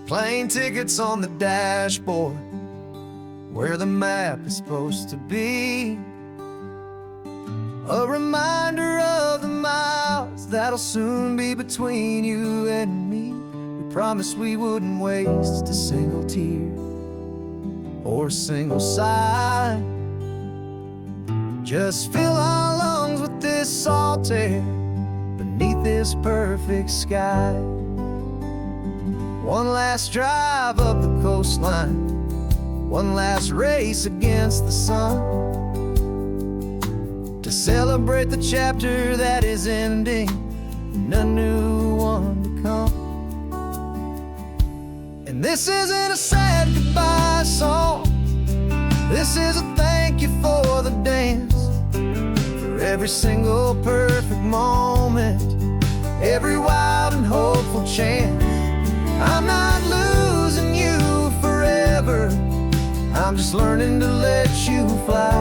Plane tickets on the dashboard, where the map is supposed to be. A reminder of the miles that'll soon be between you and me. We promised we wouldn't waste a single tear or a single sigh. Just fill our lungs with this salt air beneath this perfect sky. One last drive up the coastline, one last race against the sun, to celebrate the chapter that is ending and a new one to come. And this isn't a sad goodbye song, this is a thank you for the dance, for every single perfect moment, every wild and hopeful chance. I'm not losing you forever, I'm just learning to let you fly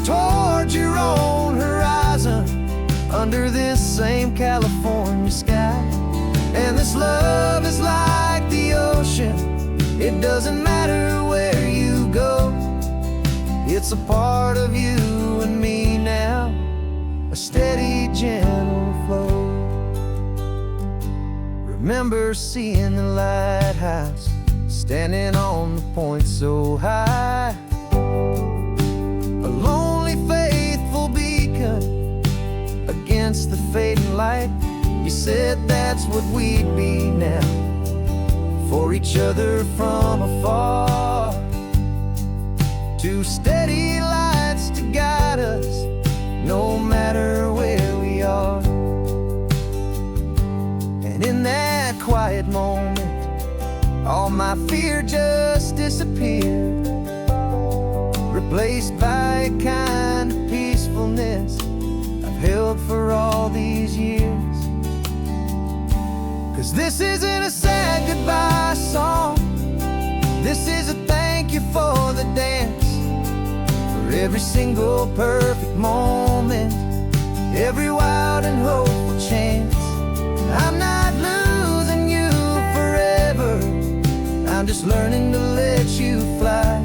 towards your own horizon, under this same California sky. And this love is like the ocean, it doesn't matter where you go, it's a part of you and me now, a steady, gentle flow. Remember seeing the lighthouse, standing on the point so high, a lonely, faithful beacon against the fading light. You said that's what we'd be now, for each other from afar. Two steady lights to guide us, no matter where we are. And in that quiet moment, all my fear just disappeared, replaced by a kind of peacefulness I've held for all these years. 'Cause this isn't a sad goodbye song, this is a thank you for the dance, for every single perfect moment, every wild and hopeful chance. I'm not losing you forever, I'm just learning to let you fly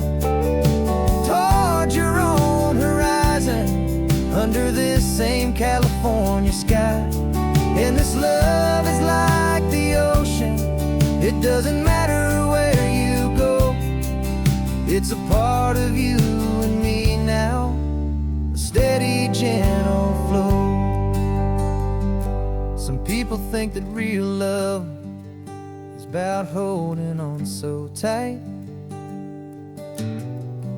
towards your own horizon, under this same California sky. And this love is like the ocean, it doesn't matter where you go, it's a part of you and me now, a steady, gentle flow. Some people think that real love is about holding on so tight.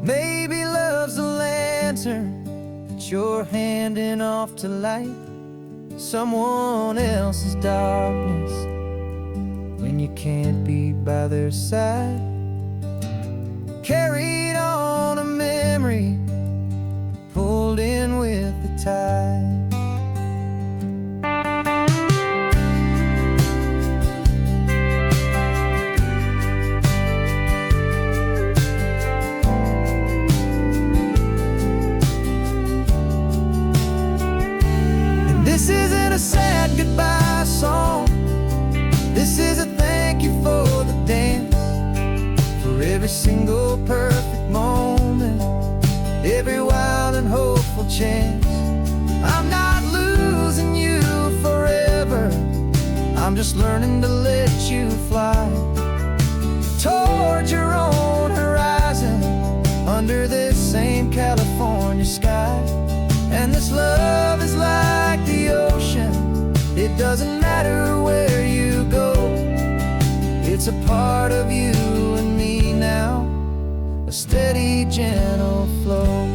Maybe love's a lantern that you're handing off to light someone else's darkness when you can't be by their side. Carried on a memory, pulled in with the tide. This isn't a sad goodbye song, this is a thank you for the dance, for every single perfect moment, every wild and hopeful chance. I'm not losing you forever, I'm just learning to let you fly towards your own horizon, under this same California sky. And this love is like the ocean, it doesn't matter where you go, it's a part of you and me now, a steady, gentle flow.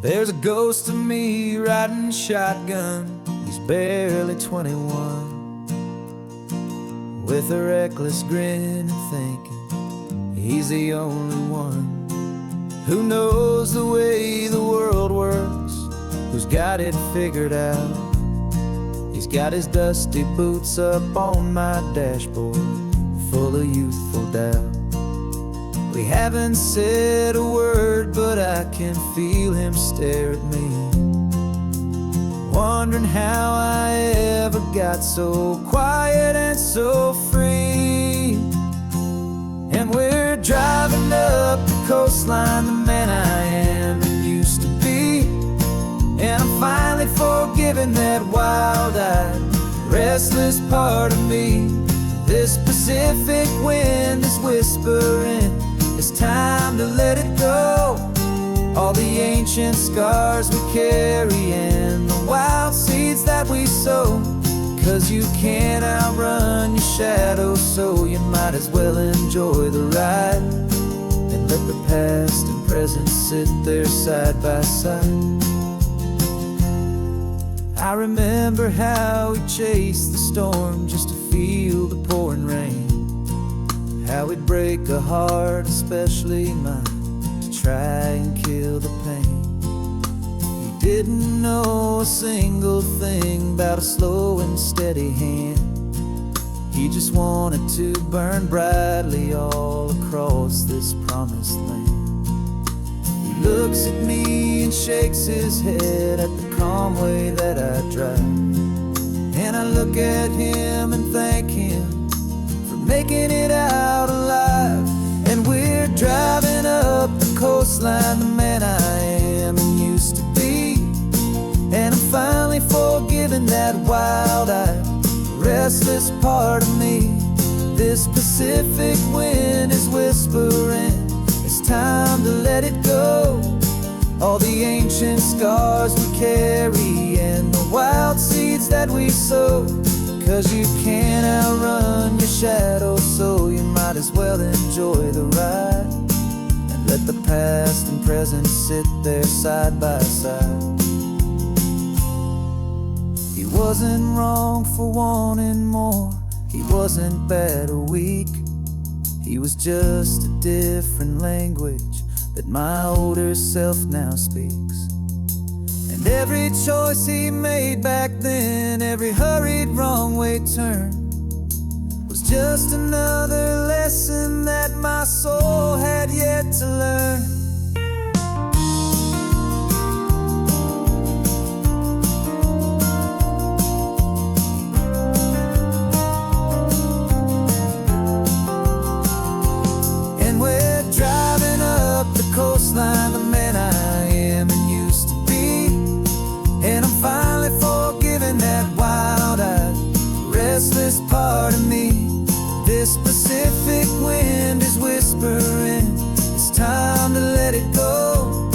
There's a ghost of me riding shotgun, he's barely 21, with a reckless grin and thinking he's the only one who knows the way the world works, who's got it figured out. He's got his dusty boots up on my dashboard, full of youthful doubt. We haven't said a word, but I can feel him stare at me, wondering how I ever got so quiet and so free. And we're driving up the coastline, the man I am and used to be. And I'm finally forgiving that wild-eyed, restless part of me. This Pacific wind is whispering, it's time to let it go. All the ancient scars we carry and the wild seeds that we sow. 'Cause you can't outrun your shadow, so you might as well enjoy the ride and let the past and present sit there side by side. I remember how we chased the storm just to feel the pouring rain, how we'd break a heart, especially mine, to try and kill the pain. He didn't know a single thing about a slow and steady hand. He just wanted to burn brightly all across this promised land. He looks at me and shakes his head at the calm way that I drive, and I look at him and thank him for making it out alive. And we're driving up the coastline, the man I am and used to be. And I'm finally forgiving that wild-eyed, restless part of me. This Pacific wind is whispering, it's time to let it go. All the ancient scars we carry and the wild seeds that we sow. 'Cause you can't outrun your shadow, so you might as well enjoy the ride and let the past and present sit there side by side. He wasn't wrong for wanting more, he wasn't bad or weak. He was just a different language that my older self now speaks. And every choice he made back then, every hurried wrong way turn, was just another lesson that my soul had yet to learn. Coastline, the man I am and used to be. And I'm finally forgiving that wild-eyed, restless part of me. This Pacific wind is whispering, it's time to let it go.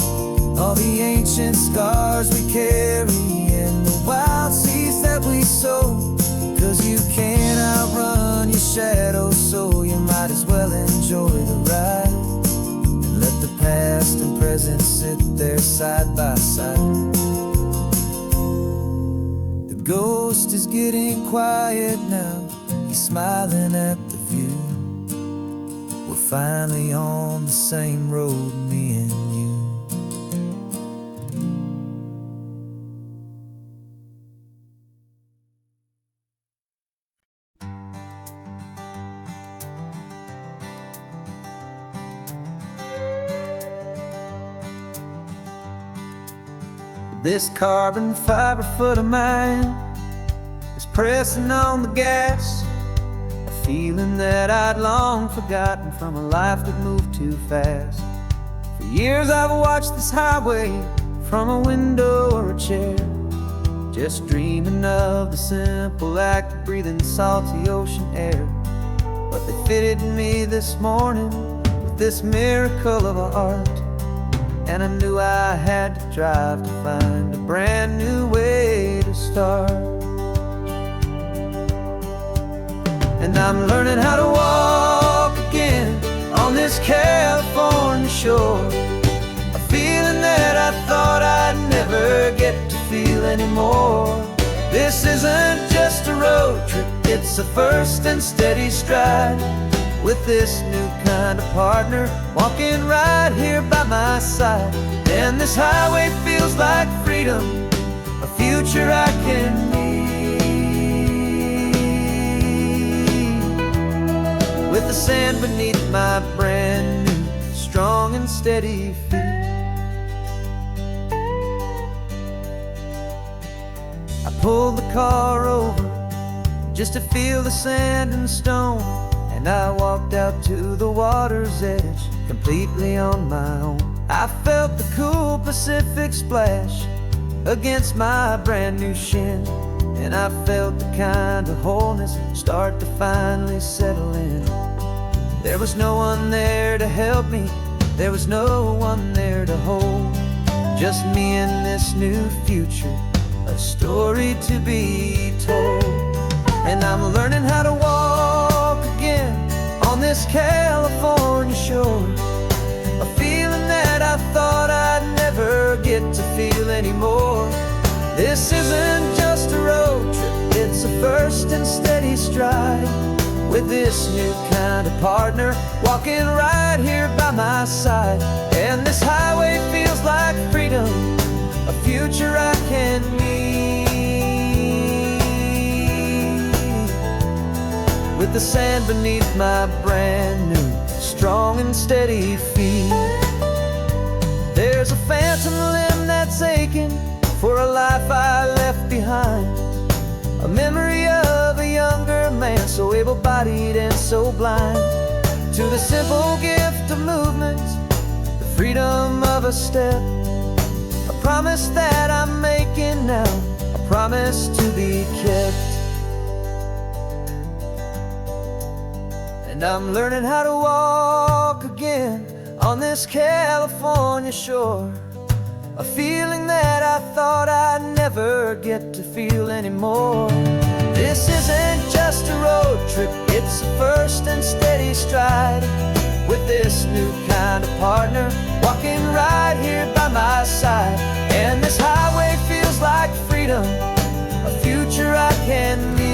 All the ancient scars we carry and the wild seeds that we sow. 'Cause you can't outrun your shadow, so you might as well enjoy the ride. Let the past and present sit there side by side. The ghost is getting quiet now, he's smiling at the view. We're finally on the same road, me and you. This carbon fiber foot of mine is pressing on the gas, a feeling that I'd long forgotten from a life that moved too fast. For years I've watched this highway from a window or a chair, just dreaming of the simple act of breathing salty ocean air. But they fitted me this morning with this miracle of art, and I knew I had to drive to find a brand new way to start. And I'm learning how to walk again on this California shore, a feeling that I thought I'd never get to feel anymore. This isn't just a road trip, it's a first and steady stride, with this new kind of partner walking right here by my side. And this highway feels like freedom, a future I can need. With the sand beneath my brand new strong and steady feet. I pulled the car over just to feel the sand and stone, and I walked out to the water's edge completely on my own. I felt the cool Pacific splash against my brand new shin, and I felt the kind of wholeness start to finally settle in. There was no one there to help me, there was no one there to hold, just me and this new future, a story to be told. And I'm learning how to walk again on this California shore, a feeling that I thought I'd never get to feel anymore. This isn't just a road trip, it's a first and steady stride, with this new kind of partner walking right here by my side. And this highway feels like freedom, a future I can meet, with the sand beneath my brand new strong and steady feet. There's a phantom limb that's aching for a life I left behind, a memory of a younger man, so able-bodied and so blind, to the simple gift of movement, the freedom of a step, a promise that I'm making now, a promise to be kept. And I'm learning how to walk again on this California shore, a feeling that I thought I'd never get to feel anymore. This isn't just a road trip, it's a first and steady stride, with this new kind of partner walking right here by my side. And this highway feels like freedom, a future I can meet,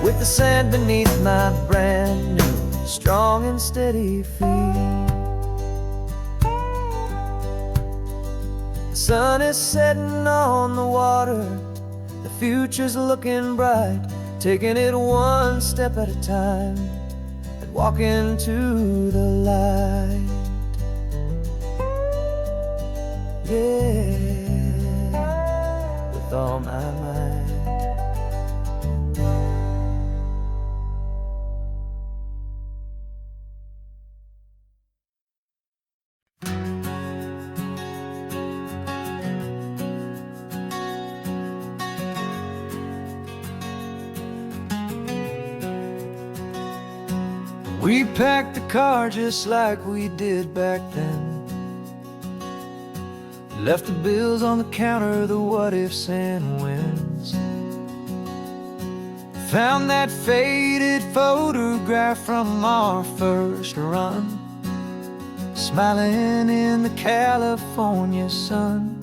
with the sand beneath my brand new strong and steady feet. The sun is setting on the water, the future's looking bright, taking it one step at a time and walking to the light. Yeah, with all my might. We packed the car just like we did back then, left the bills on the counter, the what ifs and whens, found that faded photograph from our first run, smiling in the California sun.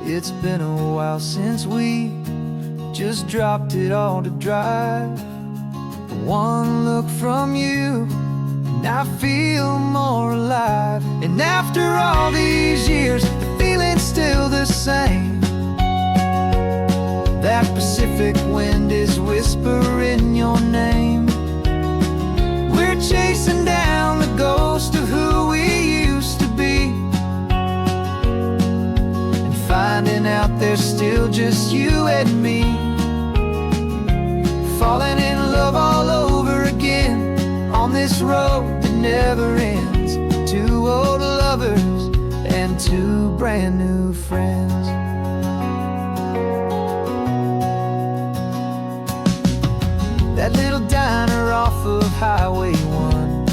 It's been a while since we just dropped it all to drive. One look from you and I feel more alive. And after all these years, the feeling's still the same. That Pacific wind is whispering your name. We're chasing down the ghost of who we used to be, and finding out there's still just you and me, falling in love all over again on this road that never ends. Two old lovers and two brand new friends. That little diner off of Highway 1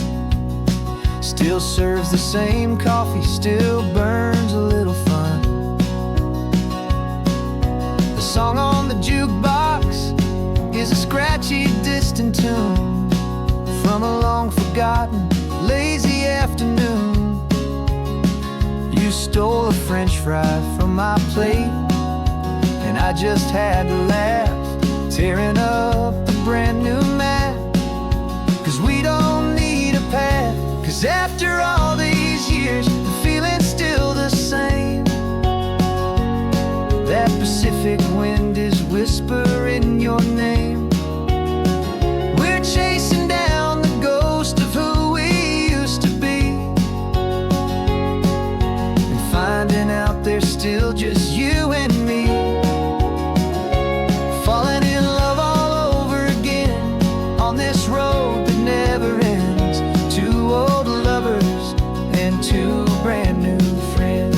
still serves the same coffee, still burns a little fun. The song on the jukebox is a scratchy, distant tune from a long-forgotten, lazy afternoon. You stole a French fry from my plate, and I just had to laugh, tearing up the brand new map. 'Cause we don't need a path, 'cause after all these years, the feeling's still the same. That Pacific wind is whispering your name. still just you and me. Falling in love all over again on this road that never ends. Two old lovers and two brand new friends.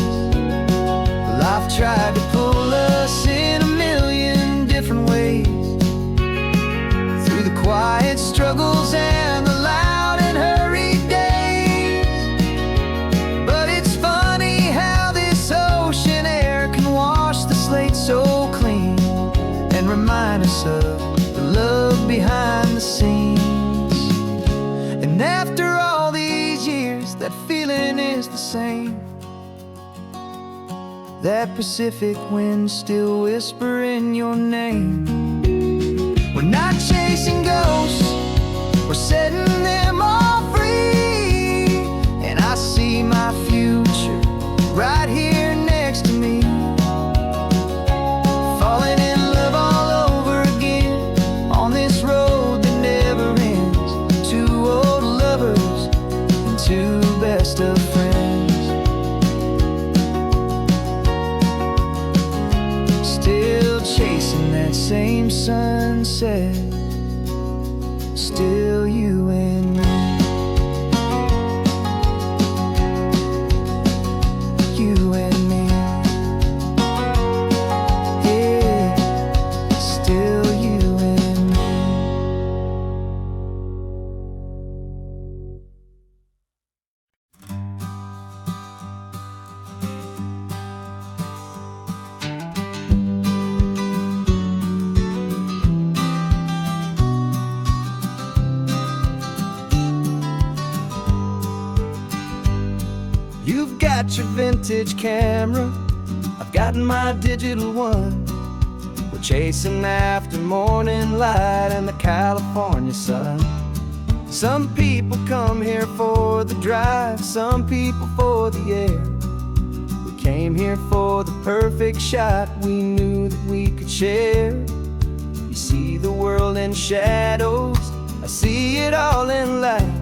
Life tried to pull us in a million different ways, through the quiet struggles and the loud and hurried days. But it's funny how this ocean air can wash the slate so clean and remind us of the love behind the scenes. And after all these years, that feeling is the same. That Pacific wind still whispering your name. We're not chasing ghosts, we're setting them all free. And I see my future right here next to me. Falling in love all over again on this road that never ends. Two old lovers and two best of friends. Still chasing that same sunset, still you and me. You and me. Yeah, still you and me. You've got your vintage camera, I've got my digital one. We're chasing after morning light and the California sun. Some people come here for the drive, some people for the air. We came here for the perfect shot we knew that we could share. You see the world in shadows, I see it all in light.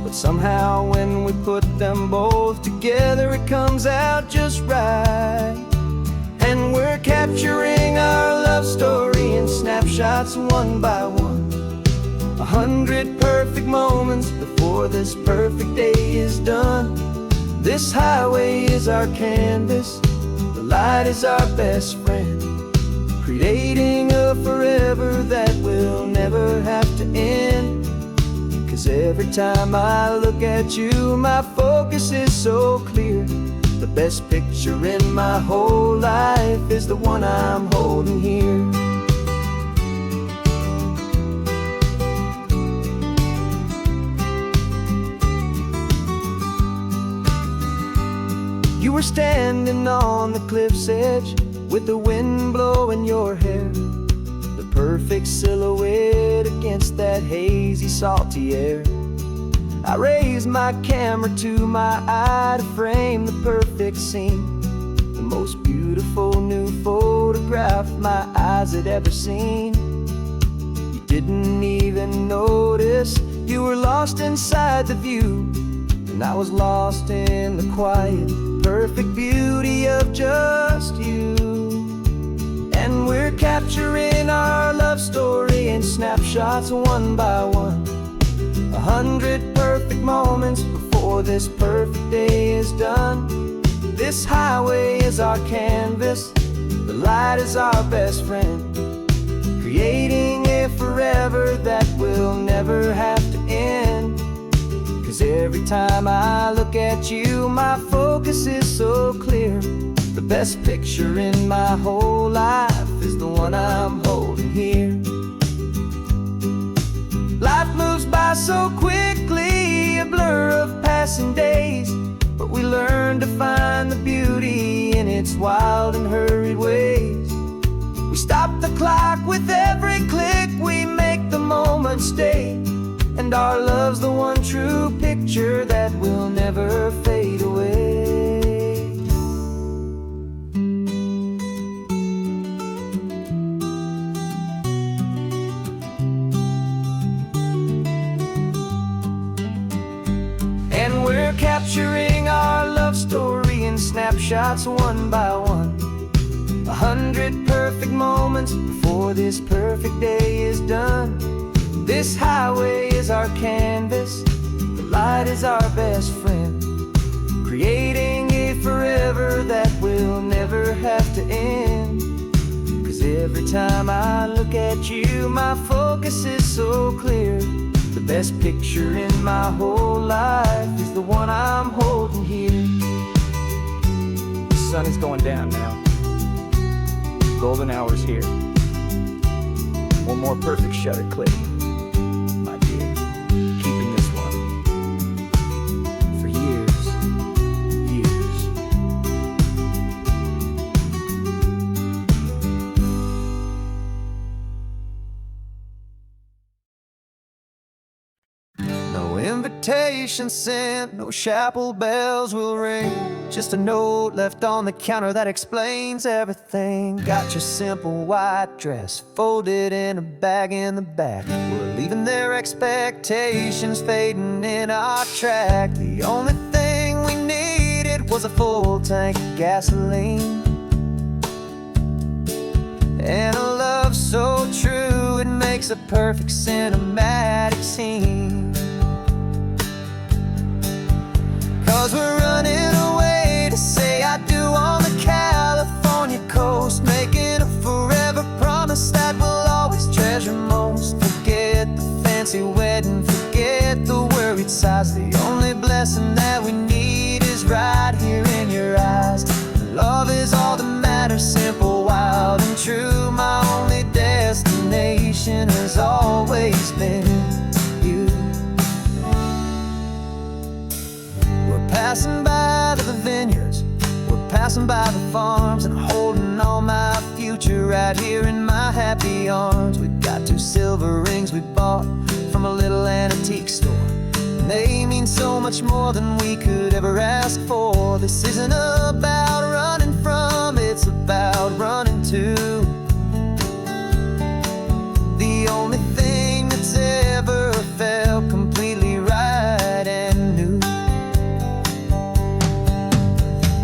But somehow when we put them both together, it comes out just right. And we're capturing our love story in snapshots one by one. 100 perfect moments before this perfect day is done. This highway is our canvas, the light is our best friend, creating a forever that will never have to end. 'Cause every time I look at you, my focus is so clear. The best picture in my whole life is the one I'm holding here. You were standing on the cliff's edge with the wind blowing your hair, the perfect silhouette against that hazy, salty air. I raised my camera to my eye to frame the perfect scene, the most beautiful new photograph my eyes had ever seen. You didn't even notice you were lost inside the view, and I was lost in the quiet, perfect beauty of just you. And we're capturing our love story in snapshots one by one. 100 perfect moments before this perfect day is done. This highway is our canvas, the light is our best friend, creating a forever that will never have to end. 'Cause every time I look at you, my focus is so clear. The best picture in my whole life is the one I'm holding here. Life moves by so quickly, a blur of passing days, but we learn to find the beauty in its wild and hurried ways. We stop the clock with every click, we make the moment stay, and our love's the one true picture that will never fade away. And we're capturing our love story in snapshots snapshots one by one. 100 perfect moments before this perfect day is done. This highway is our canvas, the light is our best friend, creating a forever that will never have to end. 'Cause every time I look at you, my focus is so clear. The best picture in my whole life is the one I'm holding here. The sun is going down now. Golden hour's here. One more perfect shutter click, my dear. Keeping this one for years, years. No invitation sent, no chapel bells will ring. Just a note left on the counter that explains everything. Got your simple white dress folded in a bag in the back. We're leaving their expectations fading in our track. The only thing we needed was a full tank of gasoline, and a love so true it makes a perfect cinematic scene. 'Cause we're running away to say I do on the California coast, making a forever promise that we'll always treasure most. Forget the fancy wedding, forget the worried sighs. The only blessing that we need is right here in your eyes. Love is all that matters, simple, wild, and true. My only destination has always been you. We're passing by the vineyards, we're passing by the farms, and holding all my future right here in my happy arms. We've got 2 silver rings we bought from a little antique store, and they mean so much more than we could ever ask for. This isn't about running from, it's about running to the only thing that's ever felt completely right and new.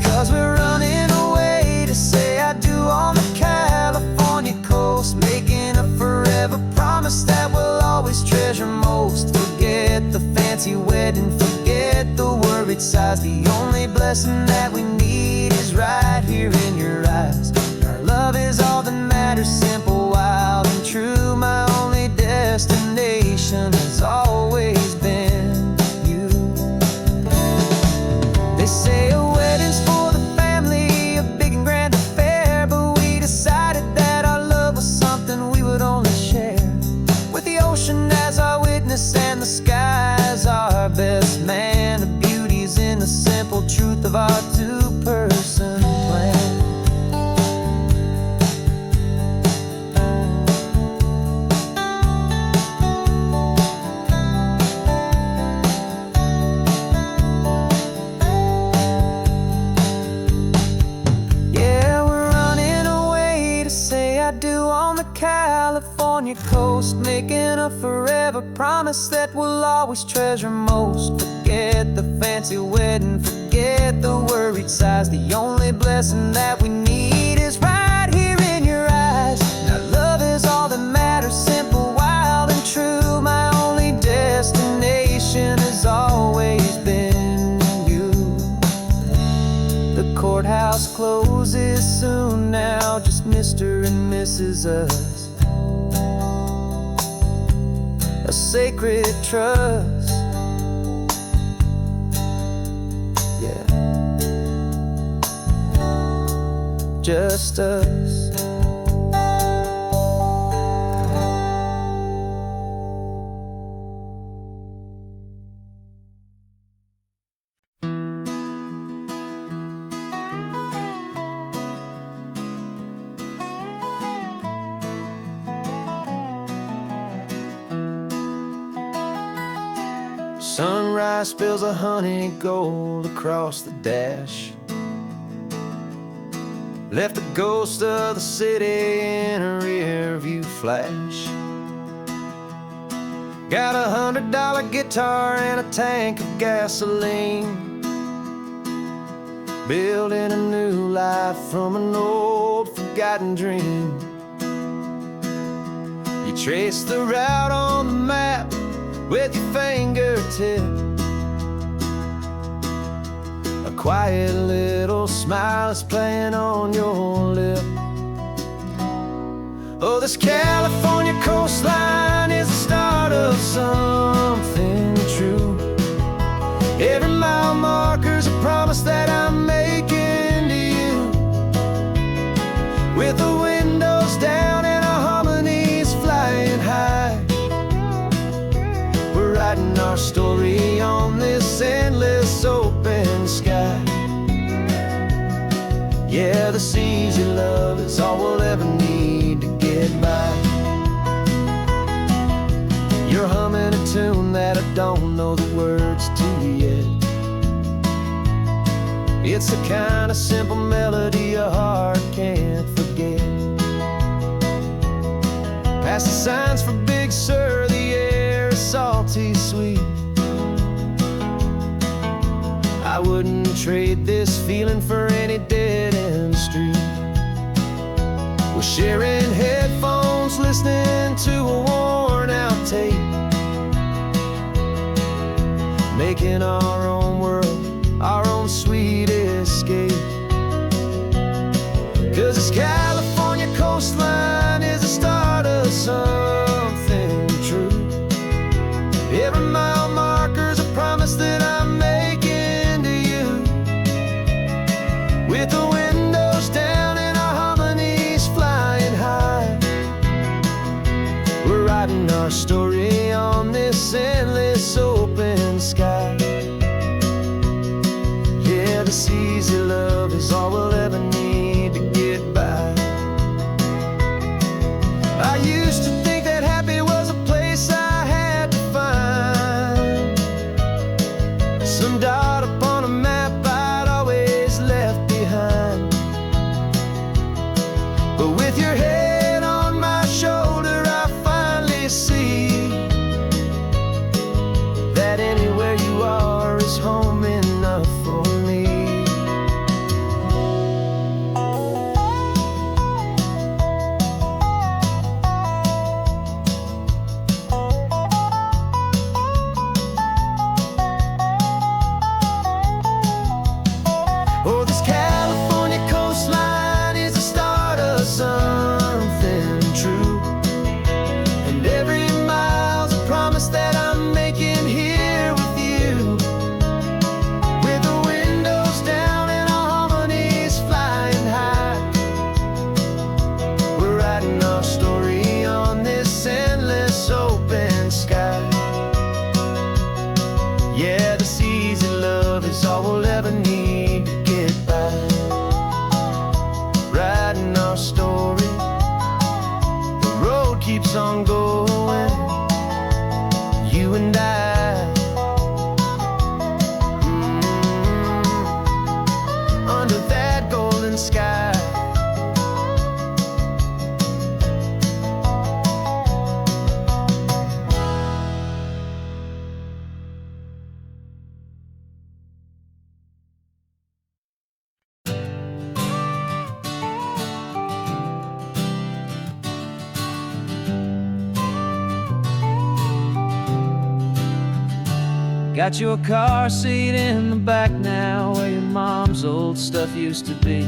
'Cause we're running away to say I do on the California coast, making a forever promise that we'll always treasure most. Forget the fancy wedding, forget the worried sighs. The only blessing that we need is right here in your eyes. Our love is all that matters, simple, wild, and true. My only destination has always been you. They say a wedding's for the family, a big and grand affair, but we decided that our love was something we would only share with the ocean as our witness and the sky as our best man. The beauty's in the simple truth of our 2-person plan. Yeah, we're running away to say I do on the California coast, making a forever promise that we'll always treasure most. Forget the fancy wedding, forget the worried sighs. The only blessing that we need is right here in your eyes. Now love is all that matters, simple, wild, and true. My only destination has always been you. The courthouse closes soon now, just Mr. and Mrs. Us. A sacred trust, yeah, just us. Sunrise spills a honey gold across the dash, left the ghost of the city in a rear view flash. Got a $100 guitar and a tank of gasoline, building a new life from an old forgotten dream. You trace the route on the map with your fingertip. A quiet little smile is playing on your lip. Oh, this California coastline is the start of something true. Every mile marker's a promise that I'm making to you. With the windows down and our harmonies flying high, we're writing our story on this endless open sky. Yeah, this easy love is all we'll ever need to get by. You're humming a tune that I don't know the words to yet. It's the kind of simple melody your heart can't forget. Past the signs for Big Sur, the air is salty sweet. I wouldn't trade this feeling for any dead-end street. We're sharing headphones, listening to a worn-out tape, making our own world, our own sweet escape. 'Cause this California coastline is the start of something true. Every mile marker's a promise that I'm making to you. With the windows down and our harmonies flying high, we're writing our story on this endless open sky. Yeah, this easy love is all we'll ever need to get by. I used to think that happy was a place I had to find, some dot upon a map I'd always left behind. But with your head on my shoulder, I finally see that anywhere you are is home enough for me. Oh, this California coastline is the start of something true. And every mile's a promise that I'm making here with you. With the windows down and our harmonies flying high, we're writing our story on this endless open sky. Yeah, this easy love is all we'll ever need to get by. Writing our story, the road keeps on going, you and I. Under that golden sky. Got your car seat in the back now, where your mom's old stuff used to be.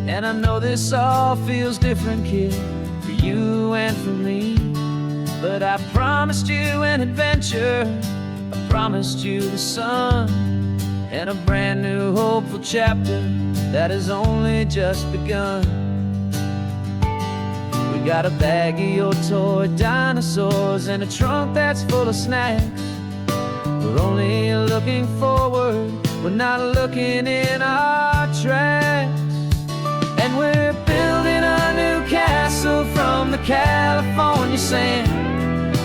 And I know this all feels different, kid, for you and for me. But I promised you an adventure, I promised you the sun, and a brand new hopeful chapter that has only just begun. We got a bag of your toy dinosaurs and a trunk that's full of snacks. We're only looking forward, we're not looking in our tracks. And we're building a new castle from the California sand,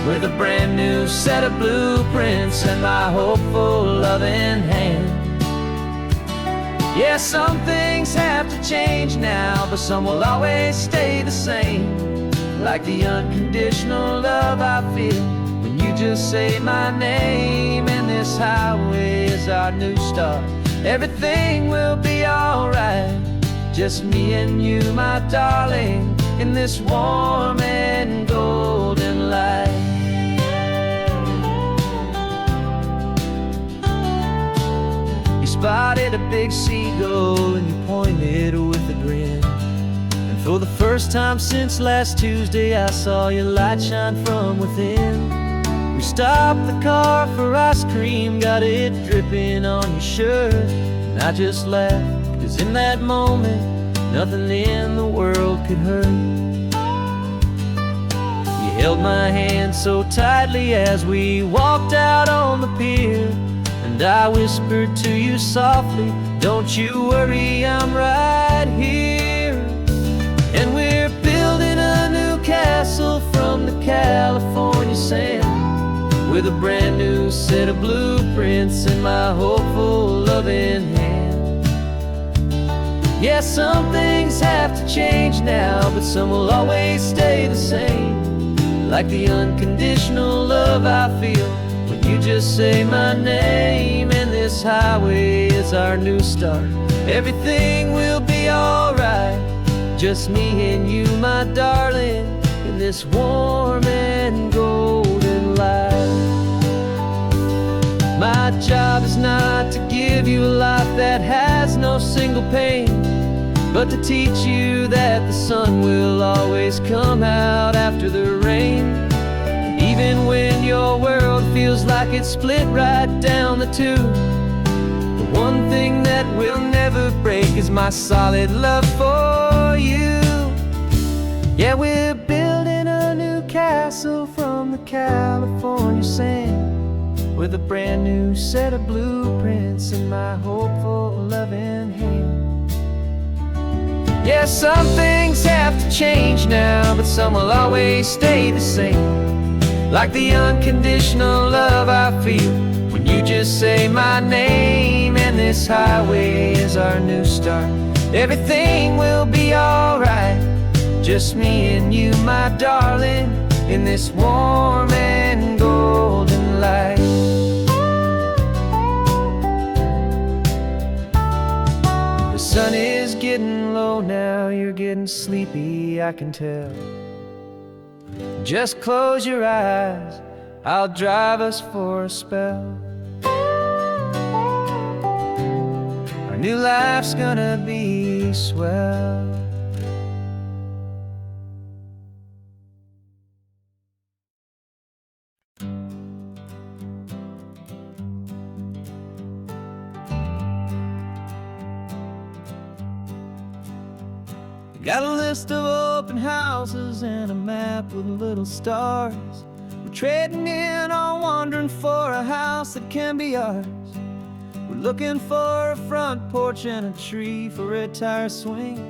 with a brand new set of blueprints and my hopeful loving hand. Yeah, some things have to change now, but some will always stay the same. Like the unconditional love I feel when you just say my name. And this highway is our new start, Everything will be alright. Just me and you, my darling, in this warm and golden light. You spotted a big seagull and you pointed with a grin. And for the first time since last Tuesday, I saw your light shine from within. We stopped the car for ice cream, got it dripping on your shirt. And I just laughed, 'cause in that moment, nothing in the world could hurt. You held my hand so tightly as we walked out on the pier. And I whispered to you softly, don't you worry, I'm right here. And we're building a new castle from the California sand, with a brand new set of blueprints in my hopeful, loving hand. Yeah, some things have to change now, but some will always stay the same. Like the unconditional love I feel when you just say my name. And this highway is our new start. Everything will be alright. Just me and you, my darling, in this warm and golden light. My job is not to give you a life that has no single pain, but to teach you that the sun will always come out after the rain. And even when your world feels like it's split right down the two, the one thing that will never break is my solid love for you. Yeah, we're building a new castle from the California sand, with a brand new set of blueprints in my hopeful, loving hand. Yeah, some things have to change now, but some will always stay the same. Like the unconditional love I feel when you just say my name. And this highway is our new start. Everything will be alright. Just me and you, my darling, in this warm and golden light. The sun is getting low now, you're getting sleepy, I can tell. Just close your eyes, I'll drive us for a spell. Our new life's gonna be swell. Got a list of open houses and a map with little stars. We're trading in on wandering for a house that can be ours. We're looking for a front porch and a tree for a tire swing,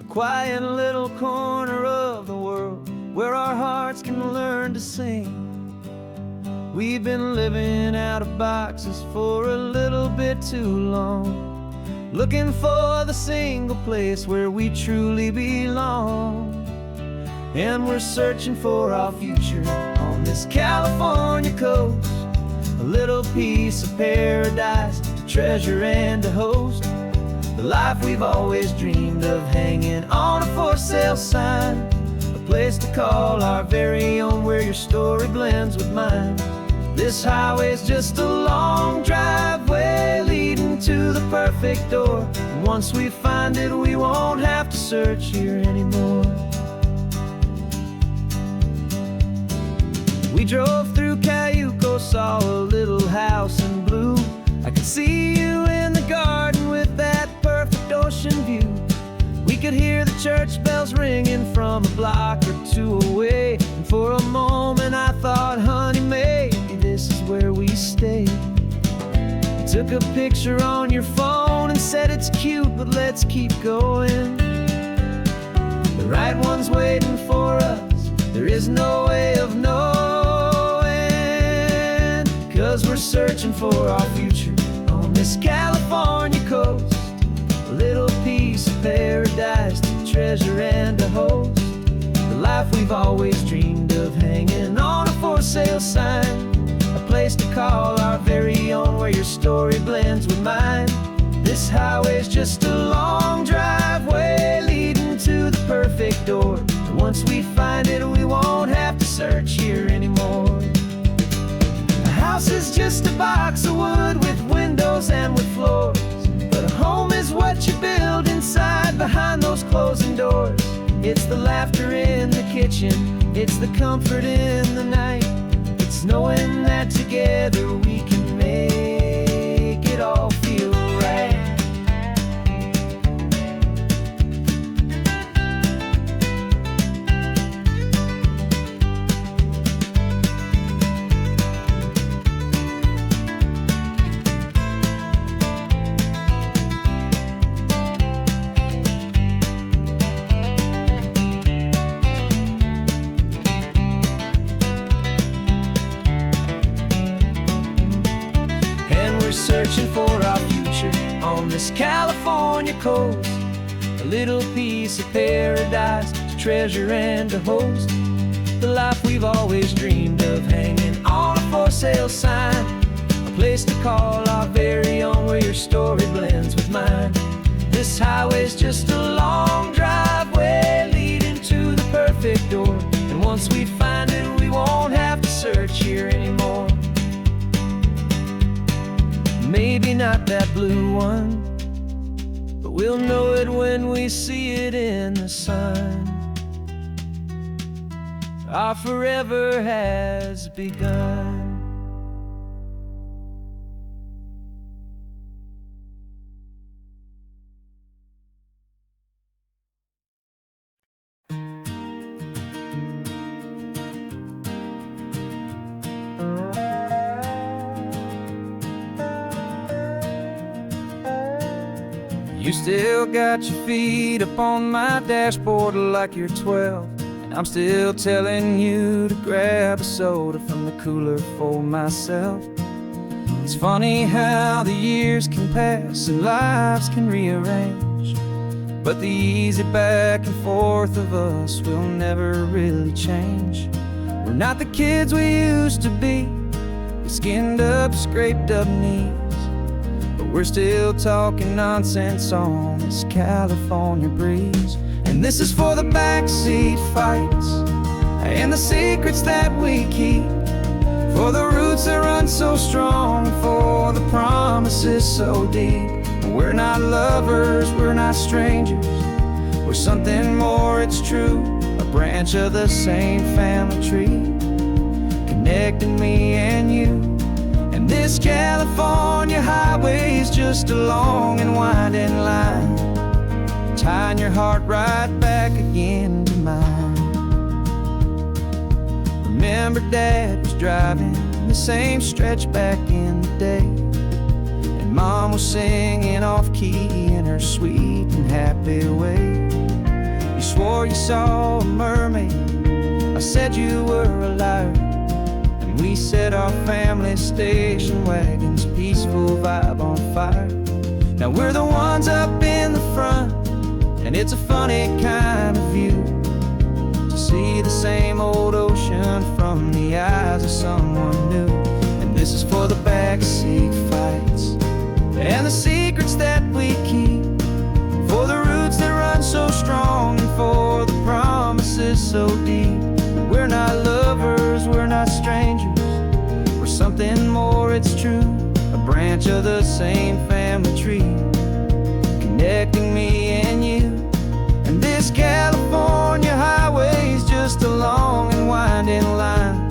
a quiet little corner of the world where our hearts can learn to sing. We've been living out of boxes for a little bit too long, looking for the single place where we truly belong. And we're searching for our future on this California coast, a little piece of paradise to treasure and to host, the life we've always dreamed of hanging on a for sale sign, a place to call our very own where your story blends with mine. This highway's just a long driveway leading to the perfect door, and once we find it we won't have to search here anymore. We drove through Cayuco, saw a little house in blue. I could see you in the garden with that perfect ocean view. We could hear the church bells ringing from a block or two away, and for a moment I thought, honey, maybe this is where we stay. You took a picture on your phone and said it's cute, but let's keep going. The right one's waiting for us, there is no way of knowing, 'cause we're searching for our future on this California coast, a little piece of paradise to treasure and to host, the life we've always dreamed of hanging on a for sale sign, a place to call our very own where your story blends with mine. This highway's just a long driveway leading to the perfect door. And once we find it, we won't have to search here anymore. A house is just a box of wood with windows and with floors, but a home is what you build inside behind those closing doors. It's the laughter in the kitchen, it's the comfort in the night. It's knowing that together we can make it all feel right. Searching for our future on this California coast, a little piece of paradise to treasure and to host. The life we've always dreamed of, hanging on a for sale sign, a place to call our very own, where your story blends with mine. This highway's just a long driveway leading to the perfect door, and once we find it, we won't have to search here anymore. Maybe not that blue one, but we'll know it when we see it in the sun. Our forever has begun. You still got your feet up on my dashboard like you're 12, and I'm still telling you to grab a soda from the cooler for myself. It's funny how the years can pass and lives can rearrange, but the easy back and forth of us will never really change. We're not the kids we used to be, with skinned up, scraped up knees, but we're still talking nonsense on this California breeze. And this is for the backseat fights and the secrets that we keep, for the roots that run so strong, for the promises so deep. We're not lovers, we're not strangers, we're something more, it's true. A branch of the same family tree, connecting me and you. And this California highway is just a long and winding line, tying your heart right back again to mine. Remember Dad was driving the same stretch back in the day, and Mom was singing off-key in her sweet and happy way. You swore you saw a mermaid, I said you were a liar, and we set our family station wagon's peaceful vibe on fire. Now we're the ones up in the front, and it's a funny kind of view to see the same old ocean from the eyes of someone new. And this is for the backseat fights and the secrets that we keep, for the roots that run so strong, and for the promises so deep. We're not lovers, we're not strangers, we're something more, it's true. A branch of the same family tree, connecting me and you. And this California highway is just a long and winding line,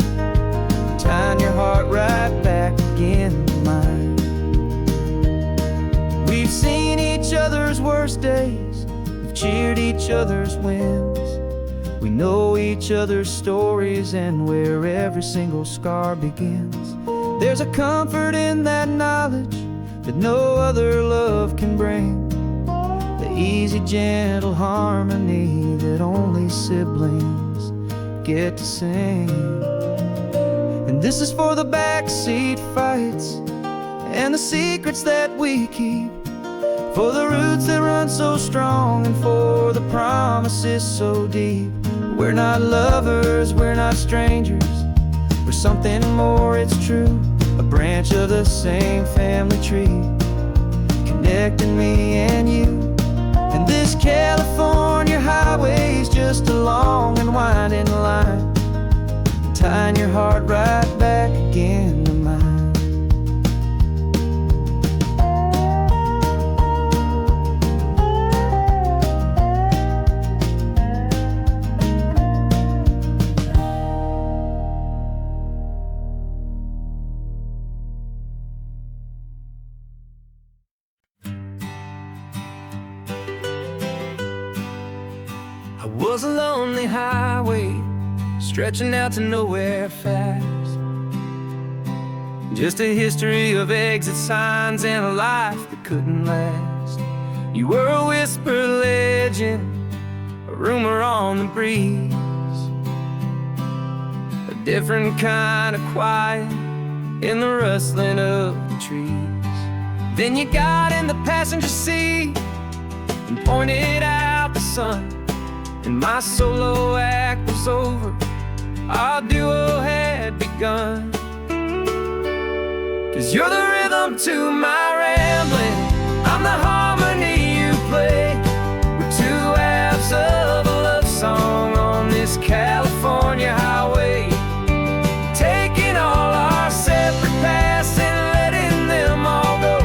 tying your heart right back again to mine. We've seen each other's worst days, we've cheered each other's wins, we know each other's stories and where every single scar begins. There's a comfort in that knowledge that no other love can bring, the easy, gentle harmony that only siblings get to sing. And this is for the backseat fights and the secrets that we keep, for the roots that run so strong, and for the promises so deep. We're not lovers, we're not strangers, we're something more, it's true. A branch of the same family tree, connecting me and you. And this California highway's just a long and winding line, tying your heart right back again to mine. I was a lonely highway, stretching out to nowhere fast. Just a history of exit signs and a life that couldn't last. You were a whisper legend, a rumor on the breeze, a different kind of quiet in the rustling of the trees. Then you got in the passenger seat and pointed out the sun, and my solo act was over, our duo had begun. 'Cause you're the rhythm to my rambling, I'm the harmony you play. We're two halves of a love song on this California highway, taking all our separate paths and letting them all go,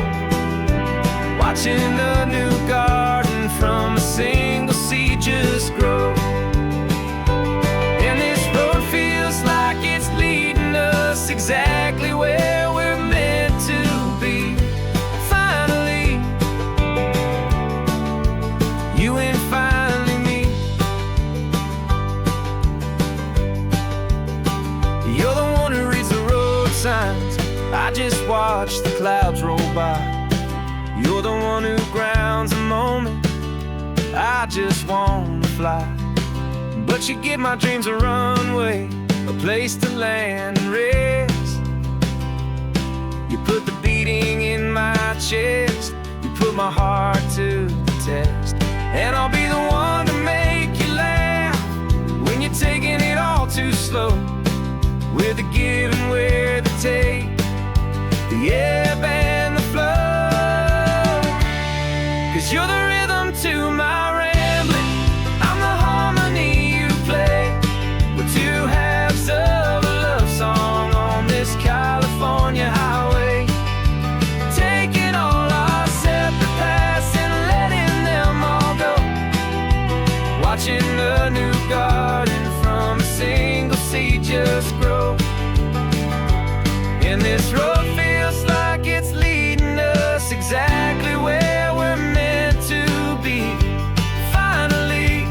watching a new garden from a single seed just grow. And this road feels like it's leading us exactly where we're meant to be. Finally, you and finally me. You're the one who reads the road signs, I just watch the clouds roll by. You're the one who grounds a moment, I just wanna fly. But you give my dreams a runway, a place to land and rest. You put the beating in my chest, you put my heart to the test. And I'll be the one to make you laugh when you're taking it all too slow, with the give and with the take, the ebb and the flow. 'Cause you're the rhythm to my rambling, I'm the harmony you play. We're two halves of a love song on this California highway, taking all our separate paths and letting them all go, watching a new garden from a single seed just grow. And this road feels like it's leading us exactly where we're meant to be. Finally,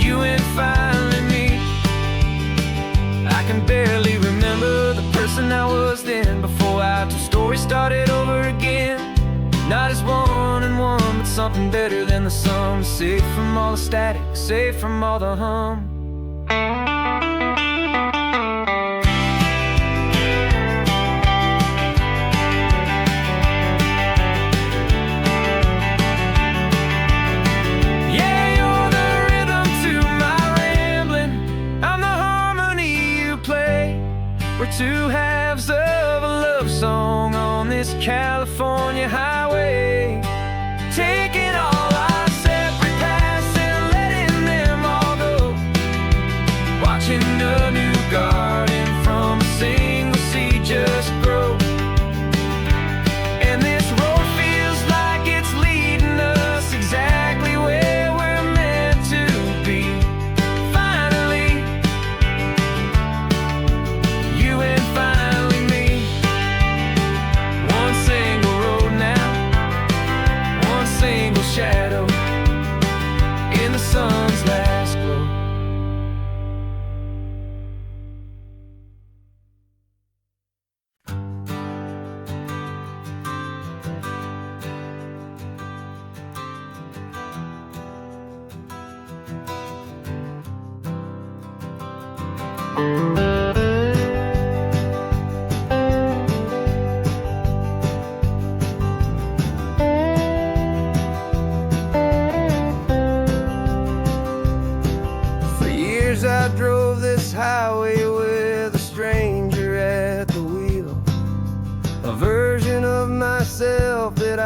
you and finally me. I can barely remember the person I was then, before our two stories started over again. Not as one and one, but something better than the sum. Safe from all the static, safe from all the hum. We're two halves of a love song on this California highway, taking all our separate paths and letting them all go, watching a new garden from a single seed just grow. And this road feels like it's leading us exactly where we're meant to be. Finally, you and finally me. One single road now, one single shadow in the sun's last glow. For years I drove this highway with a stranger at the wheel, a version of my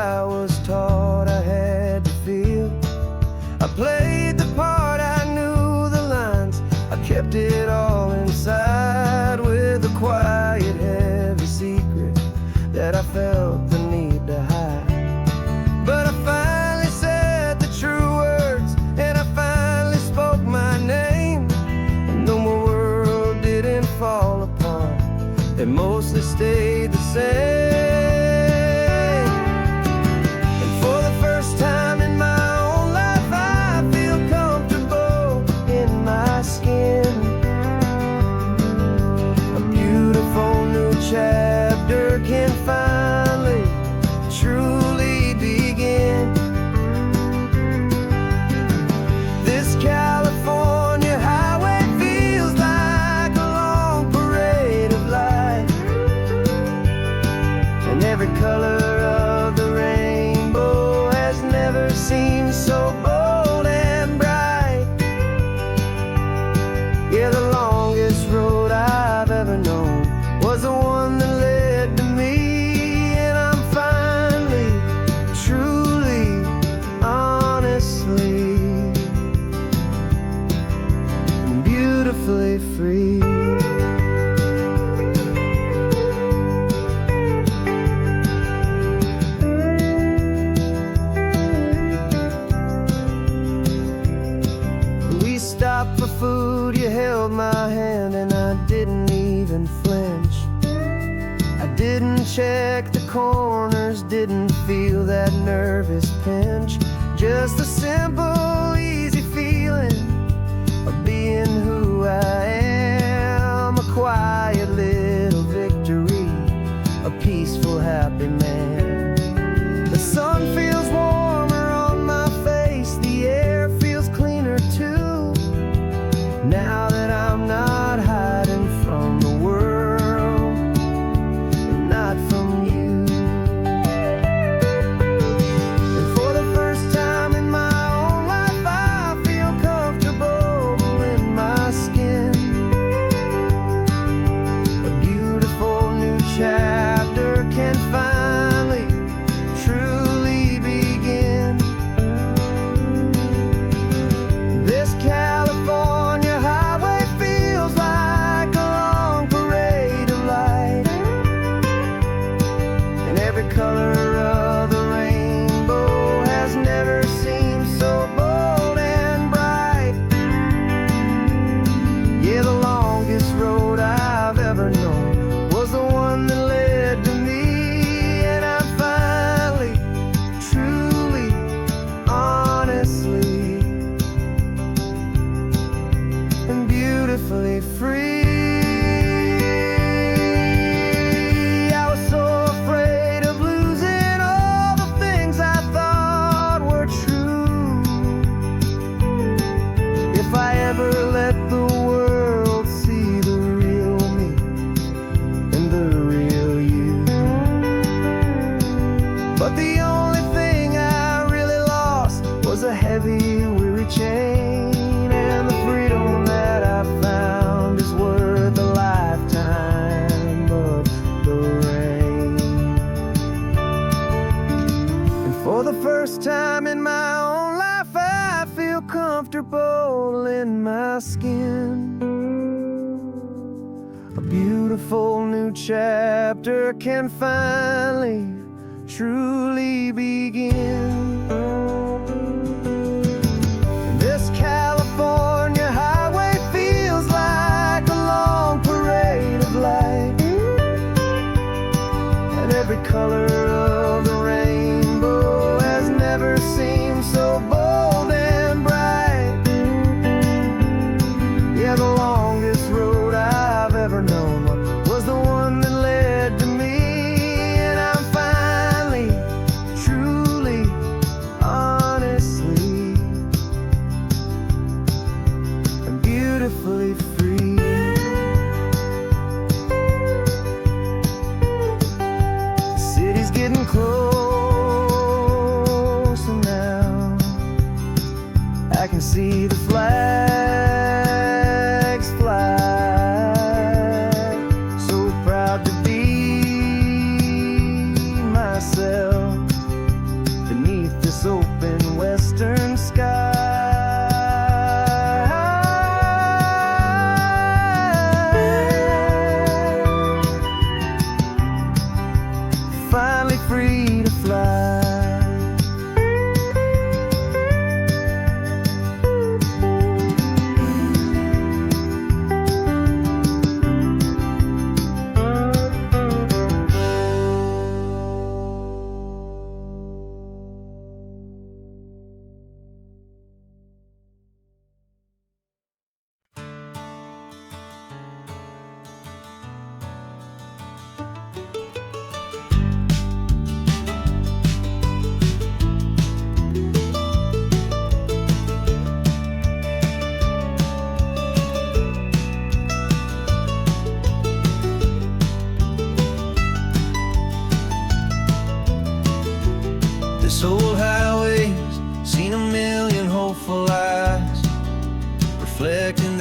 I was taught I had to feel. I played the part, I knew the lines, I kept it all inside with a quiet, heavy secret that I felt the need to hide. But I finally said the true words, and I finally spoke my name. And though my world didn't fall apart, it mostly stayed the same. And for the first time in my own life, I feel comfortable in my skin. A beautiful new chapter can finally truly begin. This California highway feels like a long parade of light, and every color of the rainbow has never seemed so bold and bright. Yeah, the longest road I've ever known was the one that led to me, and I'm finally, truly, honestly, and beautifully free. We stopped for food, you held my hand, and I didn't even flinch. I didn't check the corners, didn't feel that nervous pinch. Just a simple, easy feeling of being who I am. A quiet little victory, a peaceful, happy man. The sun feels warmer on my face, the air feels cleaner too, now that I'm not hiding from the world, and not from you. And for the first time in my own life, I feel comfortable in my skin. A beautiful new chapter can finally truly begin. This California highway feels like a long parade of light, and every color of the rainbow has never seemed so bold and bright. Yeah, the longest road I've ever known was the one that led to me, and I'm finally, truly, honestly, and beautifully free. I was so afraid of losing all the things I thought were true. If I ever let the world see the real me and the real you. But the only thing I really lost was a heavy, weary chain, and the freedom that I found is worth a lifetime of the rain. And for the first time in my own life, I feel comfortable in my skin. A beautiful new chapter can finally, truly begin. This California highway feels like a long parade of light, and every color of the rainbow has never seemed so bold and bright. Yeah, the longest road I've ever known was the one that led to me, and I'm finally, truly, honestly, and beautifully free. The city's getting closer now, I can see the flags fly. So proud to be myself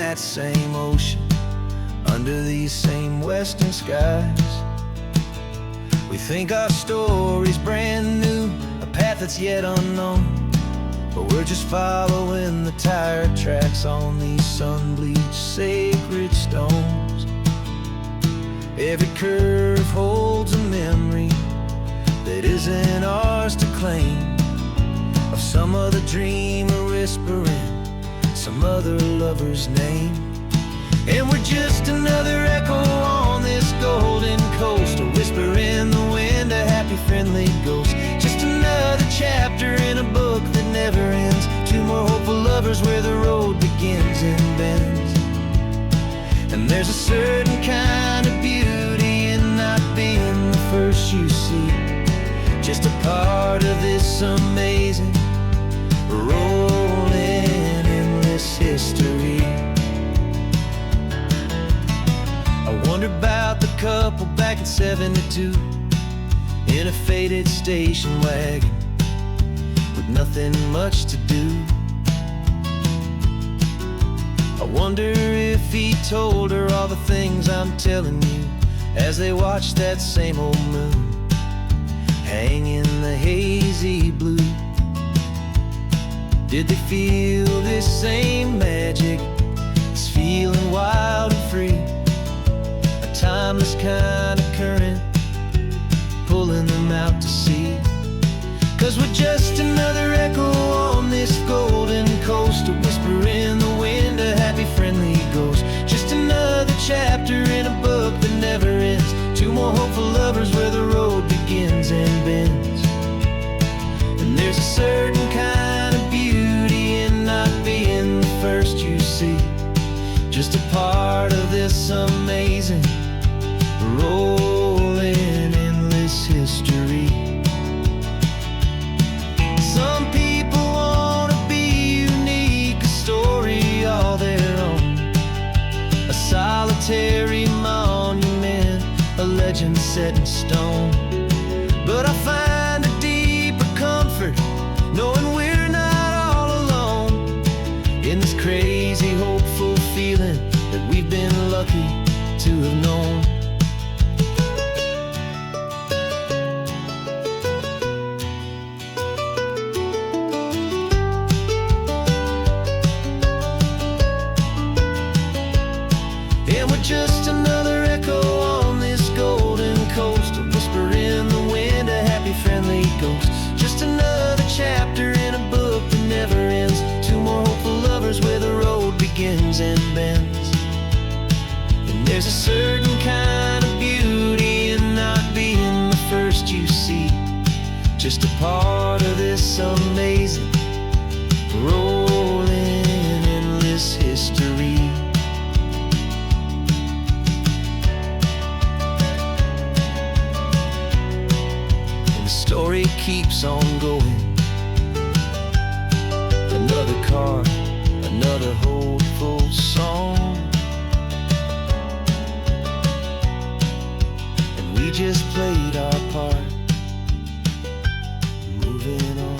that same ocean, under these same western skies. We think our story's brand new, a path that's yet unknown, but we're just following the tire tracks on these sun-bleached sacred stones. Every curve holds a memory that isn't ours to claim, of some other dreamer whispering some other lover's name. And we're just another echo on this golden coast, a whisper in the wind, a happy friendly ghost. Just another chapter in a book that never ends, two more hopeful lovers where the road begins and bends. And there's a certain kind of beauty in not being the first you see, just a part of this amazing rolling endless history. I wonder about the couple back in '72 in a faded station wagon with nothing much to do. I wonder if he told her all the things I'm telling you as they watched that same old moon hang in the hazy blue. Did they feel this same magic, this feeling wild and free, a timeless kind of current pulling them out to sea? 'Cause we're just another echo on this golden coast, a whisper in the wind, a happy friendly ghost. Just another chapter in a book that never ends, two more hopeful lovers where the road begins and bends. And there's a certain kind of beauty in not being the first you see, just a part of this amazing rolling endless history. Some people want to be unique, a story all their own, a solitary monument, a legend set in stone. But I find a deeper comfort knowing we're not all alone in this crazy, hopeful feeling that we've been lucky to have known. And we're just another echo on this golden coast, a whisper in the wind, a happy friendly ghost. Just another chapter in a book that never ends, two more hopeful lovers where the road begins and bends. And there's a certain kind of beauty in not being the first you see, just a part of this amazing rolling endless history. Story keeps on going, another card, another hopeful song, and we just played our part, moving on.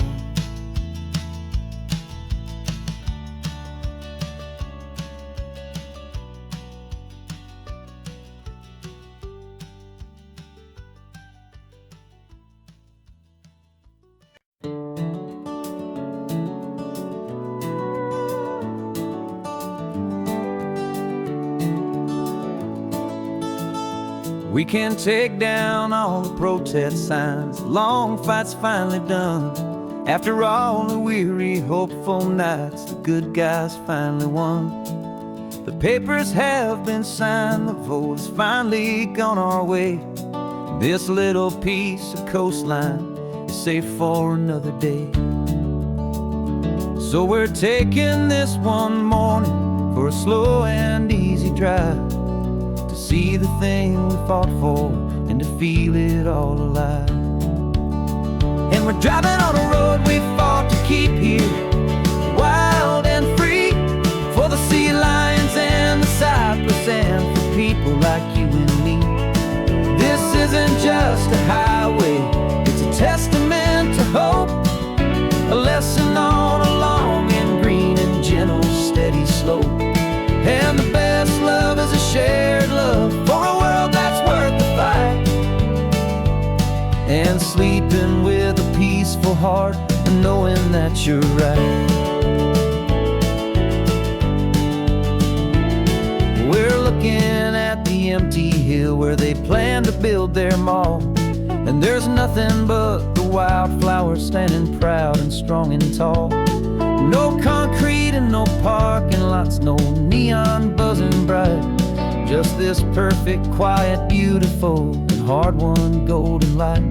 We can take down all the protest signs, long fight's finally done. After all the weary, hopeful nights, the good guys finally won. The papers have been signed, the vote has finally gone our way. This little piece of coastline is safe for another day. So we're taking this one morning for a slow and easy drive, to see the thing we fought for and to feel it all alive. And we're driving on a road we fought to keep here, wild and free, for the sea lions and the cypress and for people like you and me. This isn't just a highway, it's a testament to hope, a lesson on a long and green and gentle steady slope. And heart and knowing that you're right. We're looking at the empty hill where they plan to build their mall, and there's nothing but the wildflowers standing proud and strong and tall. No concrete and no parking lots, no neon buzzing bright, just this perfect, quiet, beautiful, and hard-won golden light.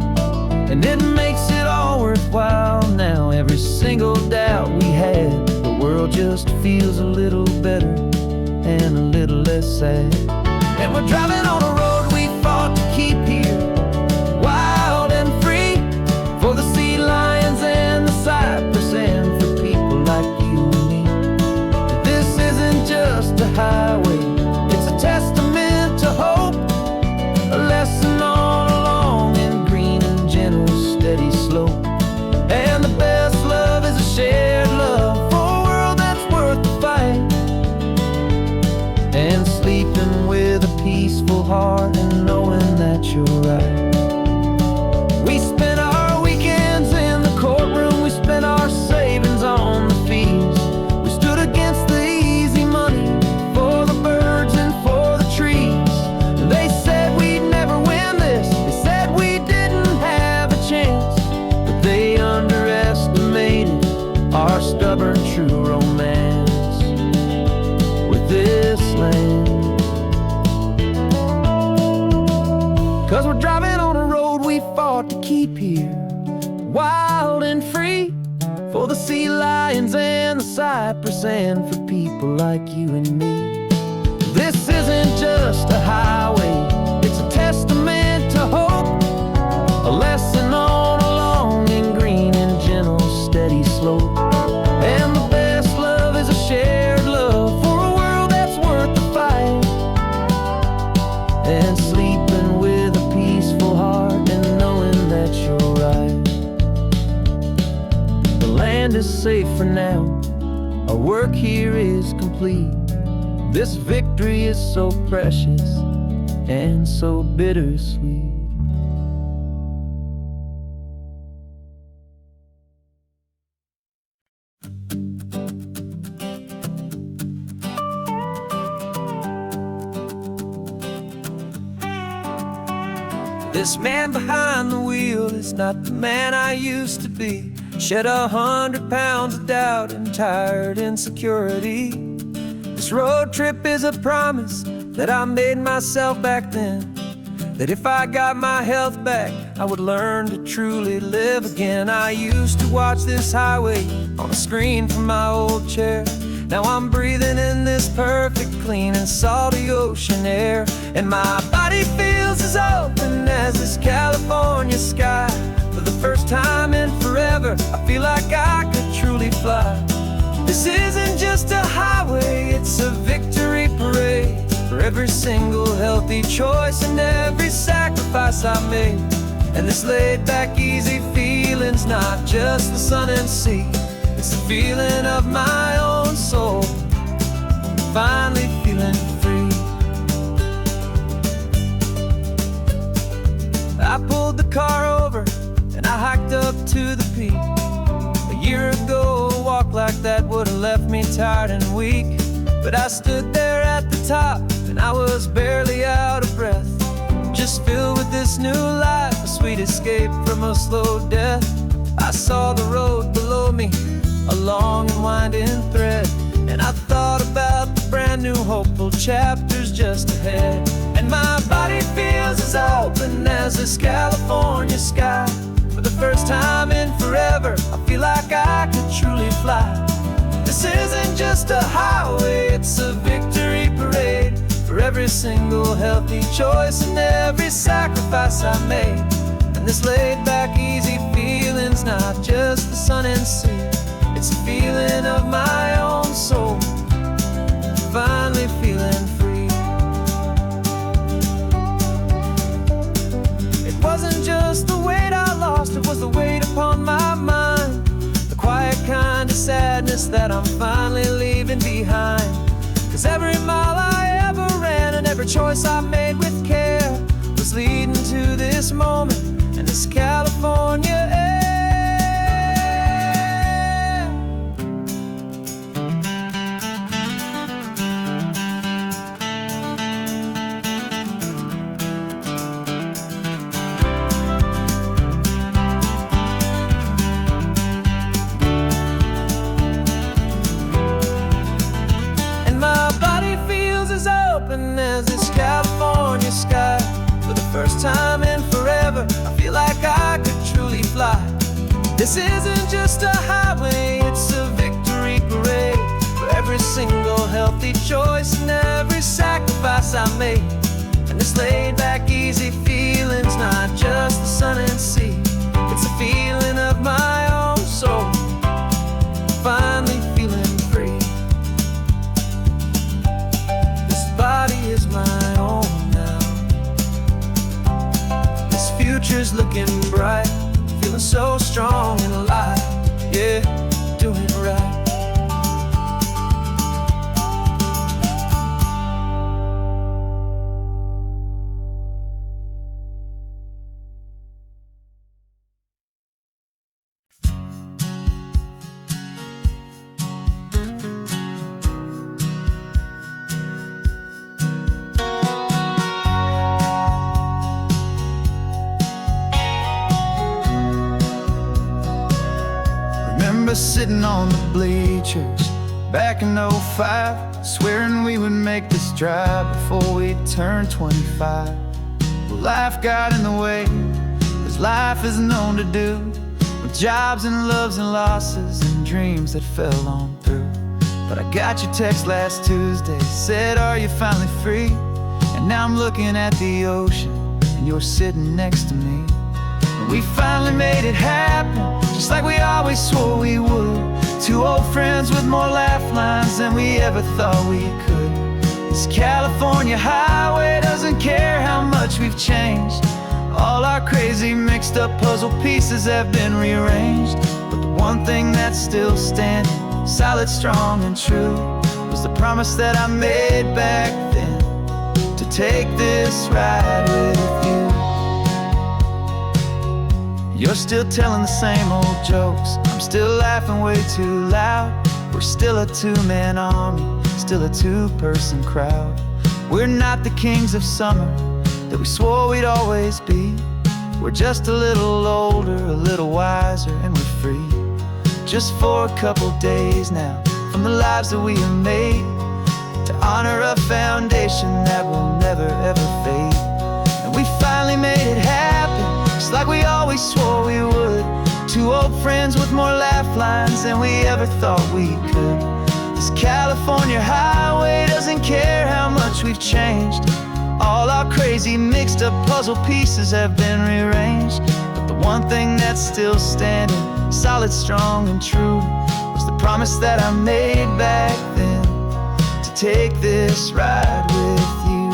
And it makes it all worthwhile now. Every single doubt we had, the world just feels a little better and a little less sad. And we're driving on a road we fought to keep here, wild and free, for the sea lions and the cypress, and for people like you and me. This isn't just a highway, it's a testament to hope, a lesson all along in green and gentle, steady slope. And the best love is a shared love for a world that's worth the fight, and sleeping with a peaceful heart and knowing that you're right. We spent our weekends in the courtroom, we spent our savings on the fees. We stood against the easy money for the birds and for the trees. They said we'd never win this, they said we didn't have a chance, but they underestimated our stubborn true romance with this land. 'Cause we're driving on a road we fought to keep here, wild and free, for the sea lions and the cypress, and for people like you and me. This isn't just a highway, it's a testament to hope, a lesson all along in green and gentle, steady slope. And the best love is a shared love for a world that's worth the fight, and sleeping with a peaceful heart and knowing that you're right. The land is safe for now, our work here is complete. This victory is so precious and so bittersweet. This man behind the wheel is not the man I used to be. Shed 100 pounds of doubt and tired insecurity. This road trip is a promise that I made myself back then, that if I got my health back, I would learn to truly live again. I used to watch this highway on a screen from my old chair. Now I'm breathing in this perfect, clean and salty ocean air, and my body feels as open as this California sky. For the first time in forever, I feel like I could truly fly. This isn't just a highway, it's a victory parade, for every single healthy choice and every sacrifice I made. And this laid back, easy feeling's not just the sun and sea, it's the feeling of my own soul, finally feeling free. I pulled the car over and I hiked up to the peak. A year ago, a walk like that would've left me tired and weak, but I stood there at the top and I was barely out of breath, just filled with this new life, a sweet escape from a slow death. I saw the road below me, a long and winding thread, and I thought about the brand new hopeful chapters just ahead. And my body feels as open as this California sky. For the first time in forever, I feel like I could truly fly. This isn't just a highway, it's a victory parade, for every single healthy choice and every sacrifice I made. And this laid back, easy feeling's not just the sun and sea, it's a feeling of my own soul, finally feeling free. It wasn't just the weight I lost, it was the weight upon my mind, the quiet kind of sadness that I'm finally leaving behind. 'Cause every mile I ever ran and every choice I made with care was leading to this moment and this California air. This isn't just a highway, it's a victory parade for every single healthy choice and every sacrifice I made. And this laid back easy feeling's not just the sun and sea, it's a feeling of my own soul, finally feeling free. This body is my own now, this future's looking bright, feeling so strong and alive, yeah, doing it right. Sitting on the bleachers back in '05, swearing we would make this drive before we turned 25. Well, life got in the way, as life is known to do, with jobs and loves and losses and dreams that fell on through. But I got your text last Tuesday, said, are you finally free? And now I'm looking at the ocean, and you're sitting next to me. And we finally made it happen, just like we always swore we would. Two old friends with more laugh lines than we ever thought we could. This California highway doesn't care how much we've changed. All our crazy mixed up puzzle pieces have been rearranged. But the one thing that's still standing, solid, strong and true, was the promise that I made back then, to take this ride with you. You're still telling the same old jokes, I'm still laughing way too loud. We're still a two-man army, still a two-person crowd. We're not the kings of summer that we swore we'd always be. We're just a little older, a little wiser, and we're free. Just for a couple days now, from the lives that we have made, to honor a foundation that will never ever fade. And we finally made it happen, just like we always swore we would. Two old friends with more laugh lines than we ever thought we could. This California highway doesn't care how much we've changed. All our crazy mixed up puzzle pieces have been rearranged. But the one thing that's still standing, solid, strong and true, was the promise that I made back then, to take this ride with you.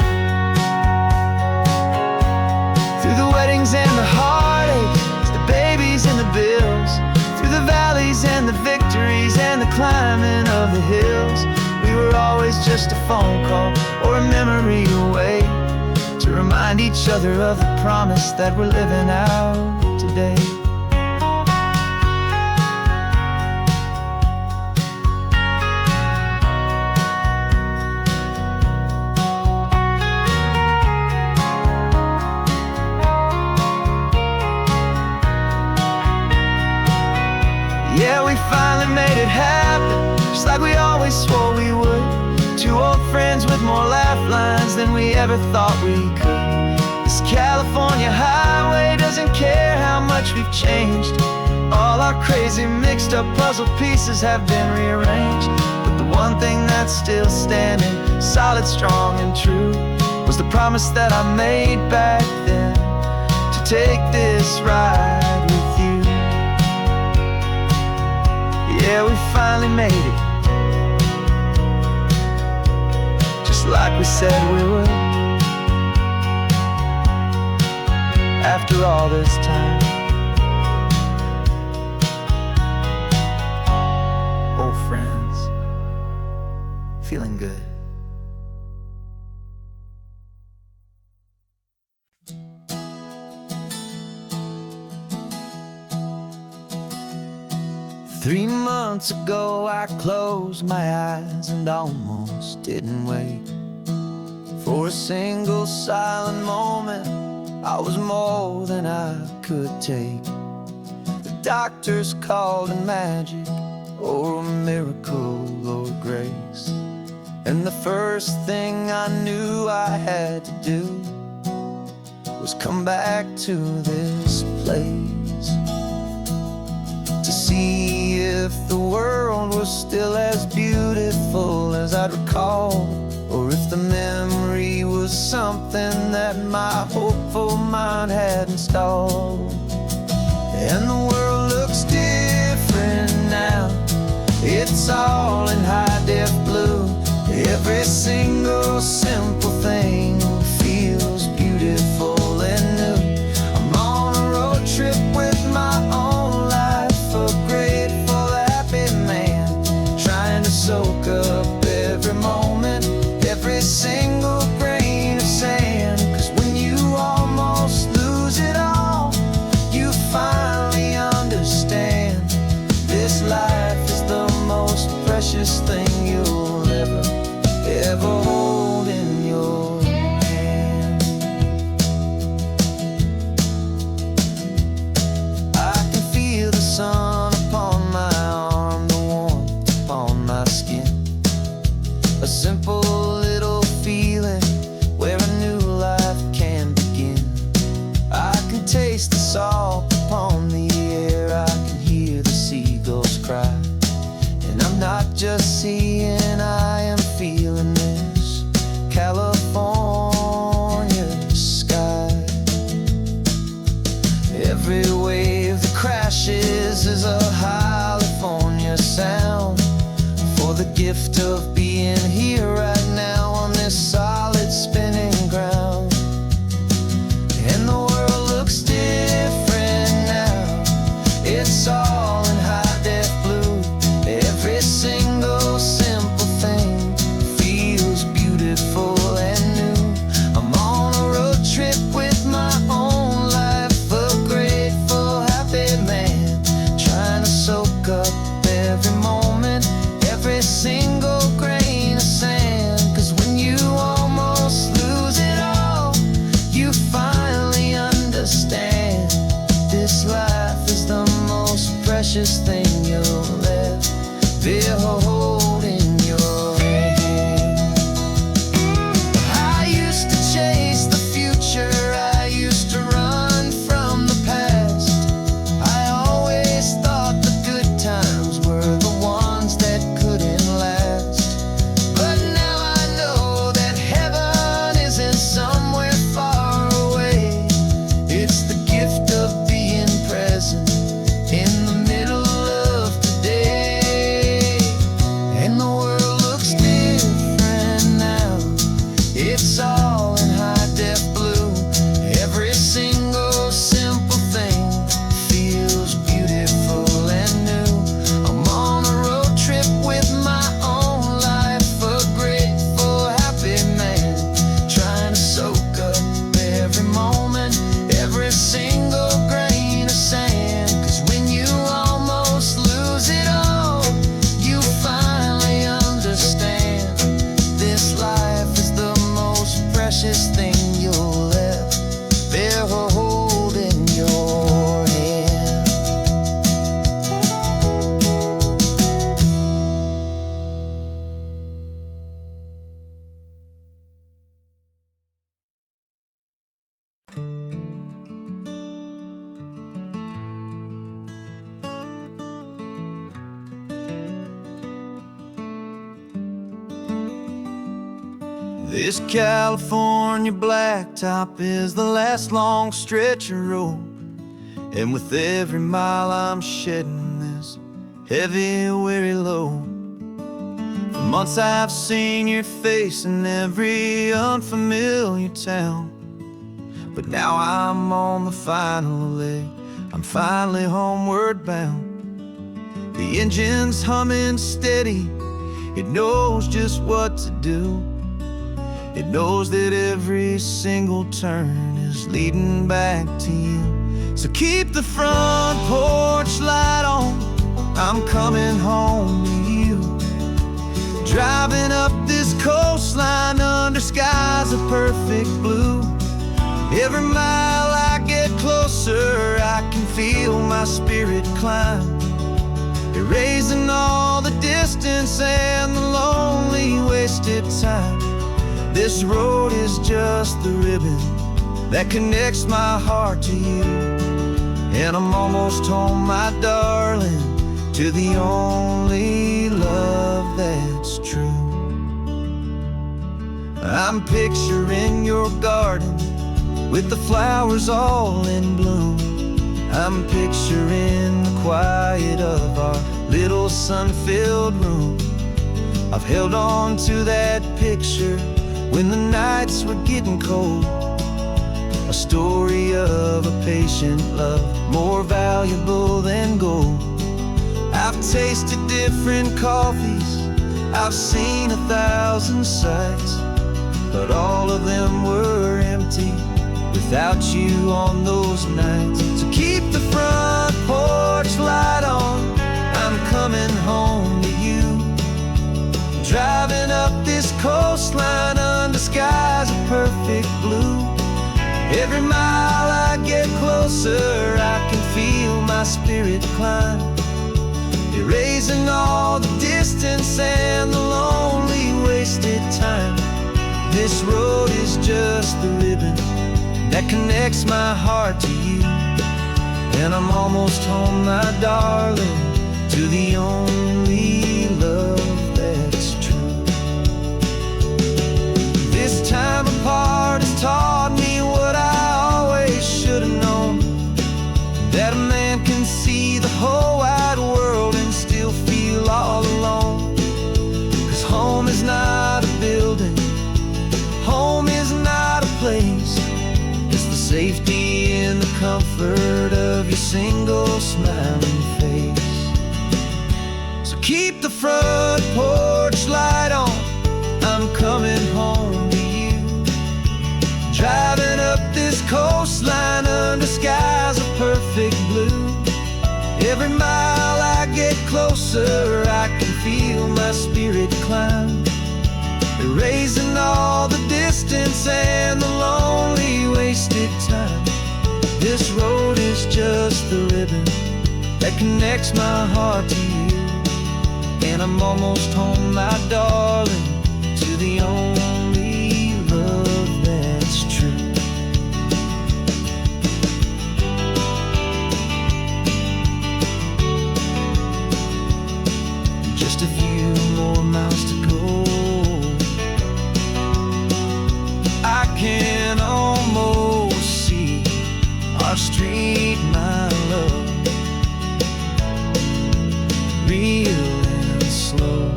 Through the weddings and the heartaches, the babies and the bills, through the valleys and the victories and the climbing of the hills, we were always just a phone call or a memory away, to remind each other of the promise that we're living out today. Yeah, we finally made it happen, just like we always swore we would. Two old friends with more laugh lines than we ever thought we could. This California highway doesn't care how much we've changed. All our crazy mixed up puzzle pieces have been rearranged. But the one thing that's still standing, solid, strong and true, was the promise that I made back then, to take this ride with you. Yeah, we finally made it, just like we said we would. After all this time, old friends, feeling good. Three months ago I closed my eyes and almost didn't wake. For a single silent moment, I was more than I could take. The doctors called it magic, or a miracle, or grace. And the first thing I knew I had to do was come back to this place. if the world was still as beautiful as I'd recall, or if the memory was something that my hopeful mind had installed. And the world looks different now. It's all in high-def blue. Every single simple thing feels beautiful and new. I'm on a road trip with my own life, a grateful, happy man, trying to soak up every moment, every single grain of sand. 'Cause when you almost lose it all, you finally understand this life is the most precious thing you'll ever hold in your hand. I can feel the sun upon my arm, the warmth upon my skin, a simple little feeling where a new life can begin. I can taste the salt upon the air, I can hear the seagulls cry, and I'm not just seeing, I am feeling this California sky. Every wave that crashes is a California sound, for the gift of being here right now on this solid spinning ground. And the world looks different now. It's all in high-def blue. Every single simple thing feels beautiful and new. I'm on a road trip with my own life, a grateful, happy man, trying to soak up every moment, every single grain of sand. 'Cause when you almost lose it all, you finally understand this life is the most precious thing you'll ever hold in your hand. I used to chase the future, I used to run from the past. I always thought the good times were the ones that couldn't last. But now I know that heaven isn't somewhere far away. It's the gift of being present in the middle of today. And the world looks different now. It's all in high-def blue. Every single simple thing feels beautiful and new. I'm on a road trip with my own life, a grateful, happy man, trying to soak up every moment, every single grain of sand. 'Cause when you almost lose it all, you finally understand this life is the most precious thing you'll ever hold in your hand. This California blacktop is the last long stretch of road, and with every mile I'm shedding this heavy, weary load. For months I've seen your face in every unfamiliar town, but now I'm on the final leg, I'm finally homeward bound. The engine's humming steady, it knows just what to do. It knows that every single turn is leading back to you. So keep the front porch light on, I'm coming home to you. Driving up this coastline under skies of perfect blue. Every mile I get closer, I can feel my spirit climb, erasing all the distance and the lonely wasted time. This road is just the ribbon that connects my heart to you. And I'm almost home, my darling, to the only love that's true. I'm picturing your garden with the flowers all in bloom. I'm picturing the quiet of our little sun-filled room. I've held on to that picture when the nights were getting cold. A story of a patient love, more valuable than gold. I've tasted different coffees, I've seen 1,000 sights, but all of them were empty without you on those nights. So keep the front porch light on, I'm coming home to you. Driving up this coastline under skies of perfect blue. Every mile I get closer, I can feel my spirit climb, erasing all the distance and the lonely wasted time. This road is just the ribbon that connects my heart to you. And I'm almost home, my darling, to the only love that's true. This time apart has taught me what I always should have known, that a man can see the whole wide world and still feel all alone. 'Cause home is not a building, home is not a place, it's the safety and the comfort of your single smiling face. So keep the front porch light on, I'm coming home to you. Driving up this coastline under skies of perfect blue. Every mile I get closer, I can feel my spirit climb, erasing all the distance and the lonely wasted time. This road is just the ribbon that connects my heart to you. And I'm almost home, my darling, to the only love that's true. Just a few more miles to go, I can almost see our street, my love, real and slow,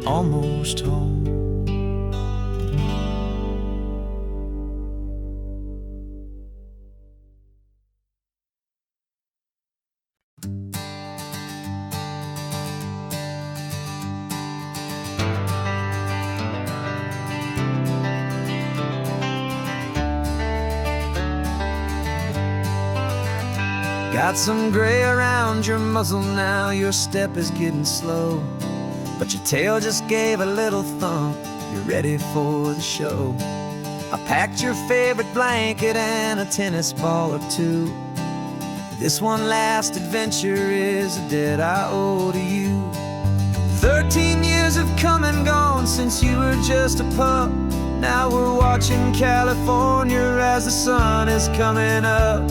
almost home. Got some gray around your muzzle now, your step is getting slow, but your tail just gave a little thump, you're ready for the show. I packed your favorite blanket and a tennis ball or two. This one last adventure is a debt I owe to you. 13 years have come and gone since you were just a pup. Now we're watching California as the sun is coming up.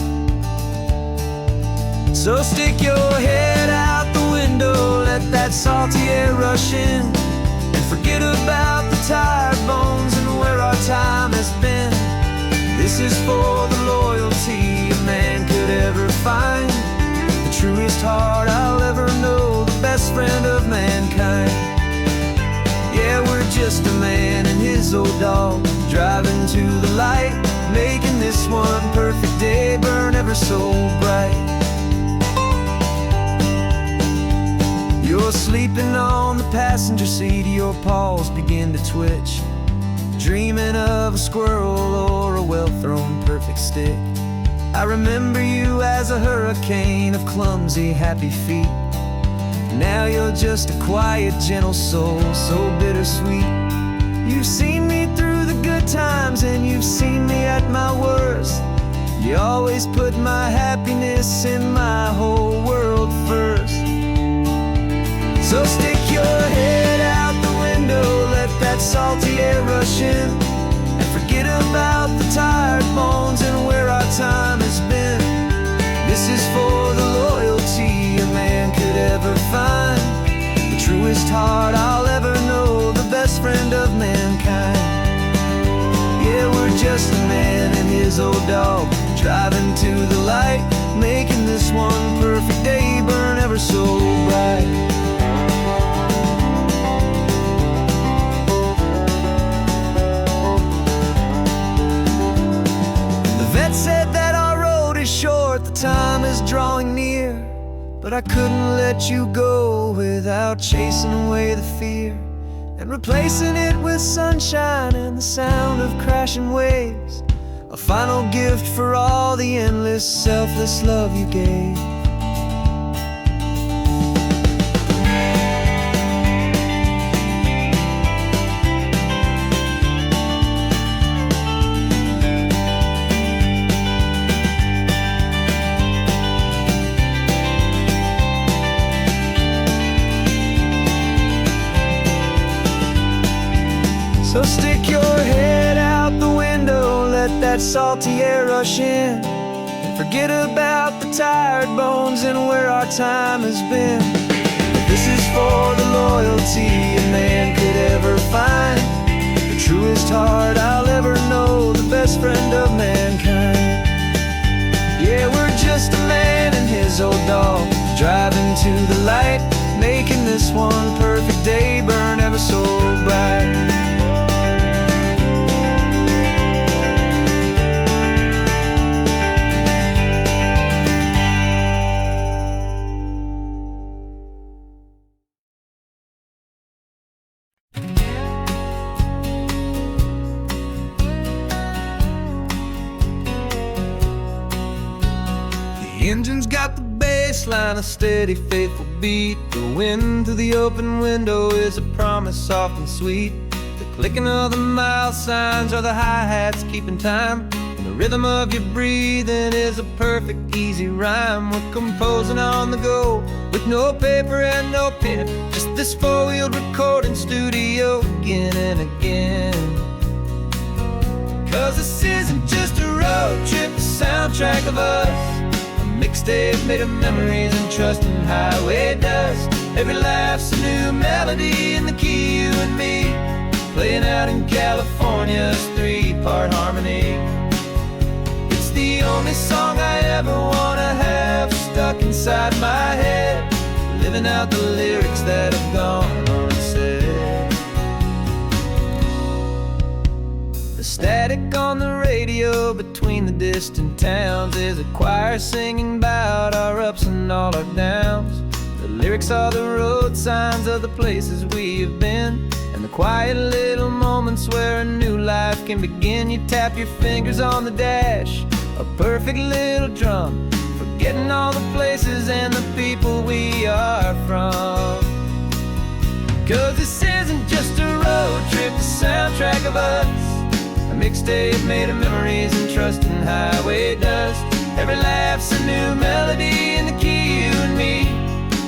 So stick your head out the window, let that salty air rush in, and forget about the tired bones and where our time has been. This is for the loyalty a man could ever find, the truest heart I'll ever know, the best friend of mankind. Yeah, we're just a man and his old dog, driving to the light, making this one perfect day burn ever so bright. You're sleeping on the passenger seat, your paws begin to twitch, dreaming of a squirrel or a well-thrown perfect stick. I remember you as a hurricane of clumsy, happy feet. Now you're just a quiet, gentle soul, so bittersweet. You've seen me through the good times and you've seen me at my worst. You always put my happiness in my whole world first. So stick your head out the window, let that salty air rush in, and forget about the tired bones and where our time has been. This is for the loyalty a truest heart I'll ever know, the best friend of mankind. Yeah, we're just a man and his old dog, driving to the light, making this one perfect day burn ever so bright. The vet said that our road is short, the time is drawing near, but I couldn't let you go without chasing away the fear and replacing it with sunshine and the sound of crashing waves, a final gift for all the endless, selfless love you gave. So stick your head out the window, let that salty air rush in, and forget about the tired bones and where our time has been. This is for the loyalty a man could ever find, the truest heart I'll ever know, the best friend of mankind. Yeah, we're just a man and his old dog, driving to the light, making this one perfect day burn ever so bright. The engine's got the bass line, a steady, faithful beat. The wind through the open window is a promise soft and sweet. The clicking of the mile signs are the hi-hats keeping time, and the rhythm of your breathing is a perfect, easy rhyme. We're composing on the go with no paper and no pen, just this four-wheeled recording studio again and again. 'Cause this isn't just a road trip, the soundtrack of us, mixtape made of memories and trust in highway dust. Every laugh's a new melody in the key, you and me, playing out in California's three-part harmony. It's the only song I ever wanna have stuck inside my head, living out the lyrics that have gone unsaid. The static on the radio between the distant towns is a choir singing about our ups and all our downs. The lyrics are the road signs of the places we have been, and the quiet little moments where a new life can begin. You tap your fingers on the dash, a perfect little drum, forgetting all the places and the people we are from. 'Cause this isn't just a road trip, the soundtrack of us, a mixtape made of memories and trust in highway dust. Every laugh's a new melody in the key, you and me,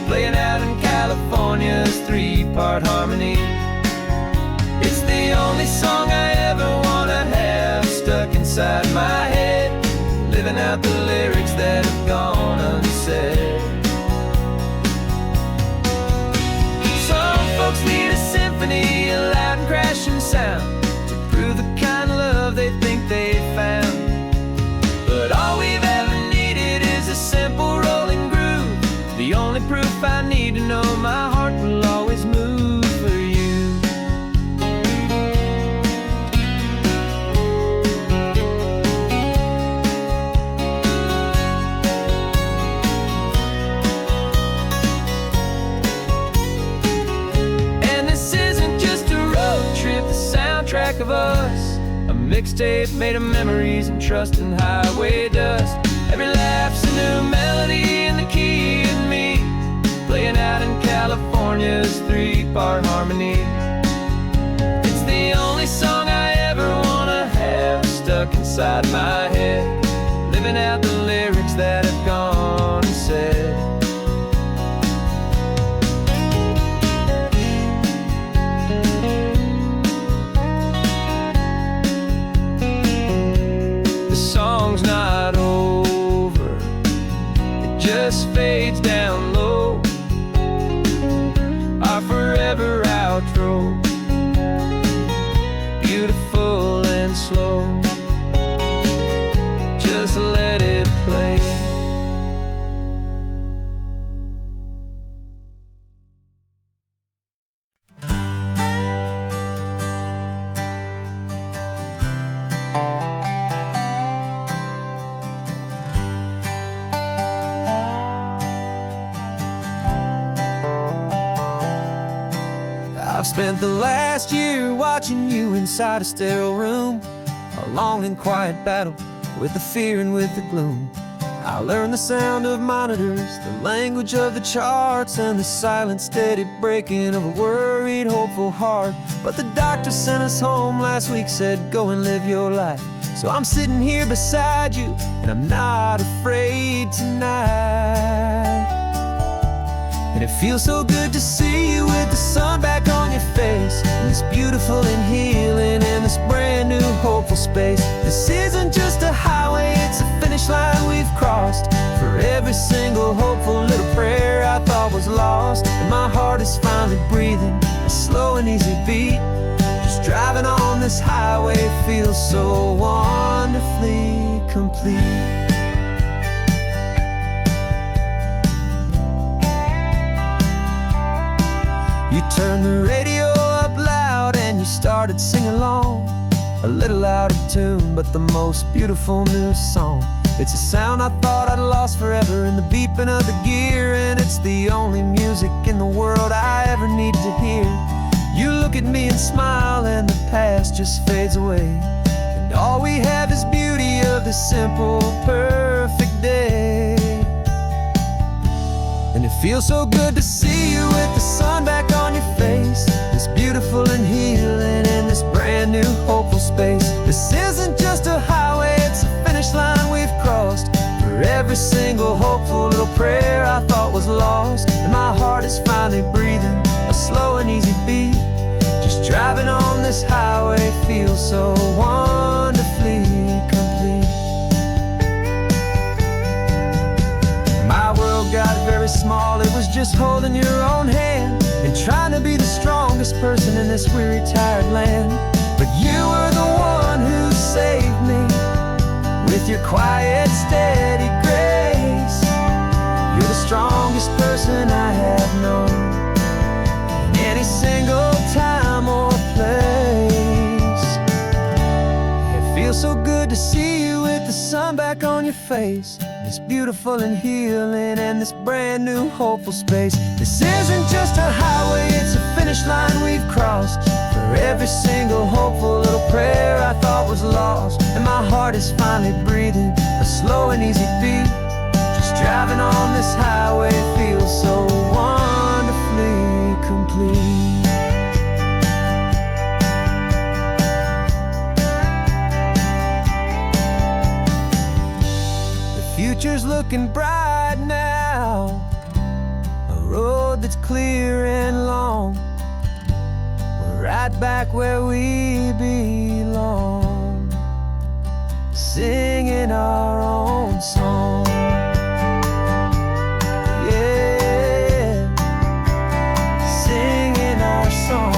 playing out in California's three-part harmony. It's the only song I ever wanna have stuck inside my head, living out the lyrics that have gone unsaid. Some folks need a symphony, a loud and crashing sound, the kind of love they think they found. But all we've ever needed is a simple rolling groove, the only proof I need to know my heart will always move for you. And this isn't just a road trip, the soundtrack of us, a mixtape made of memories and trust in highway dust. Every laugh's a new melody in the key, and me, playing out in California's three-part harmony. It's the only song I ever wanna have stuck inside my head, living out the lyrics that have gone unsaid. Song's not over, it just fades down low. Our forever grow, beautiful and slow. Just let it play. I've spent the last year watching you inside a sterile room, a long and quiet battle with the fear and with the gloom. I learned the sound of monitors, the language of the charts, and the silent, steady breaking of a worried, hopeful heart. But the doctor sent us home last week, said, go and live your life. So I'm sitting here beside you, and I'm not afraid tonight. And it feels so good to see you with the sun back on your face, and this beautiful and healing in this brand new hopeful space. This isn't just a highway, it's a finish line we've crossed. For every single hopeful little prayer I thought was lost, and my heart is finally breathing a slow and easy beat. Just driving on this highway feels so wonderfully complete. You turned the radio up loud and you started singing along, a little out of tune, but the most beautiful new song. It's a sound I thought I'd lost forever in the beeping of the gear, and it's the only music in the world I ever need to hear. You look at me and smile, and the past just fades away, and all we have is beauty of this simple, perfect day. And it feels so good to see you with the sun back on your face, this beautiful and healing in this brand new hopeful space. This isn't just a highway, it's a finish line we've crossed. For every single hopeful little prayer I thought was lost, and my heart is finally breathing a slow and easy beat. Just driving on this highway feels so wonderfully complete. My world got very small, it was just holding your own hand and trying to be the strongest person in this weary, tired land. But you were the one who saved me with your quiet, steady grace. You're the strongest person I have known in any single time or place. It feels so good to see you with the sun back on your face, this beautiful and healing and this brand new hopeful space. This isn't just a highway, it's a finish line we've crossed. For every single hopeful little prayer I thought was lost, and my heart is finally breathing a slow and easy beat. Just driving on this highway feels so wonderfully complete. Future's looking bright now, a road that's clear and long. We're right back where we belong, singing our own song. Yeah, singing our song.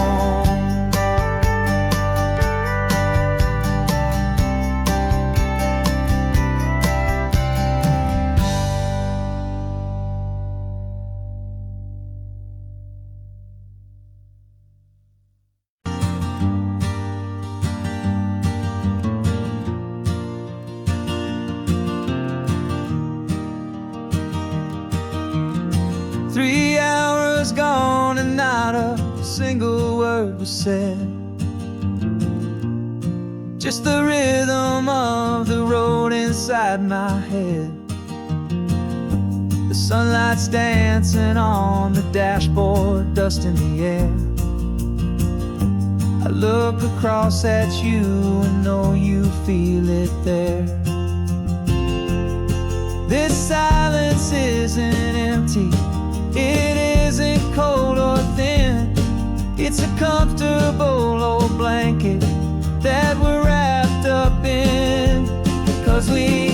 Not a single word was said, just the rhythm of the road inside my head. The sunlight's dancing on the dashboard, dust in the air. I look across at you and know you feel it there. This silence isn't empty, it isn't cold or thin. It's a comfortable old blanket that we're wrapped up in, because we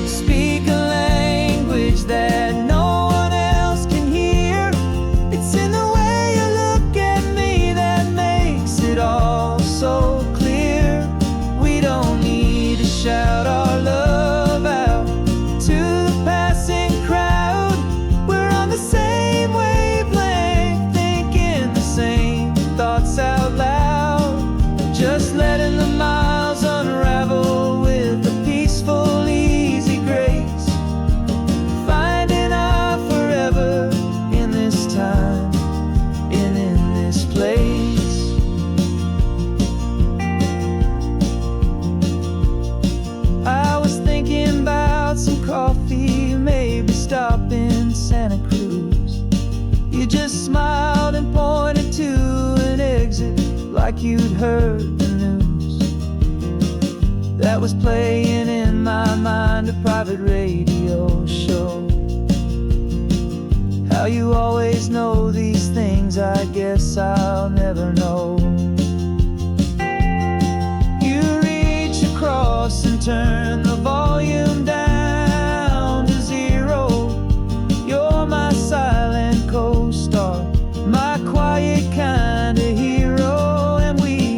speak a language that no one else can hear. It's in the way you look at me that like you'd heard the news that was playing in my mind, a private radio show. How you always know these things, I guess I'll never know. You reach across and turn the volume down to 0. You're my silent co-star, my quiet kind of hero. And we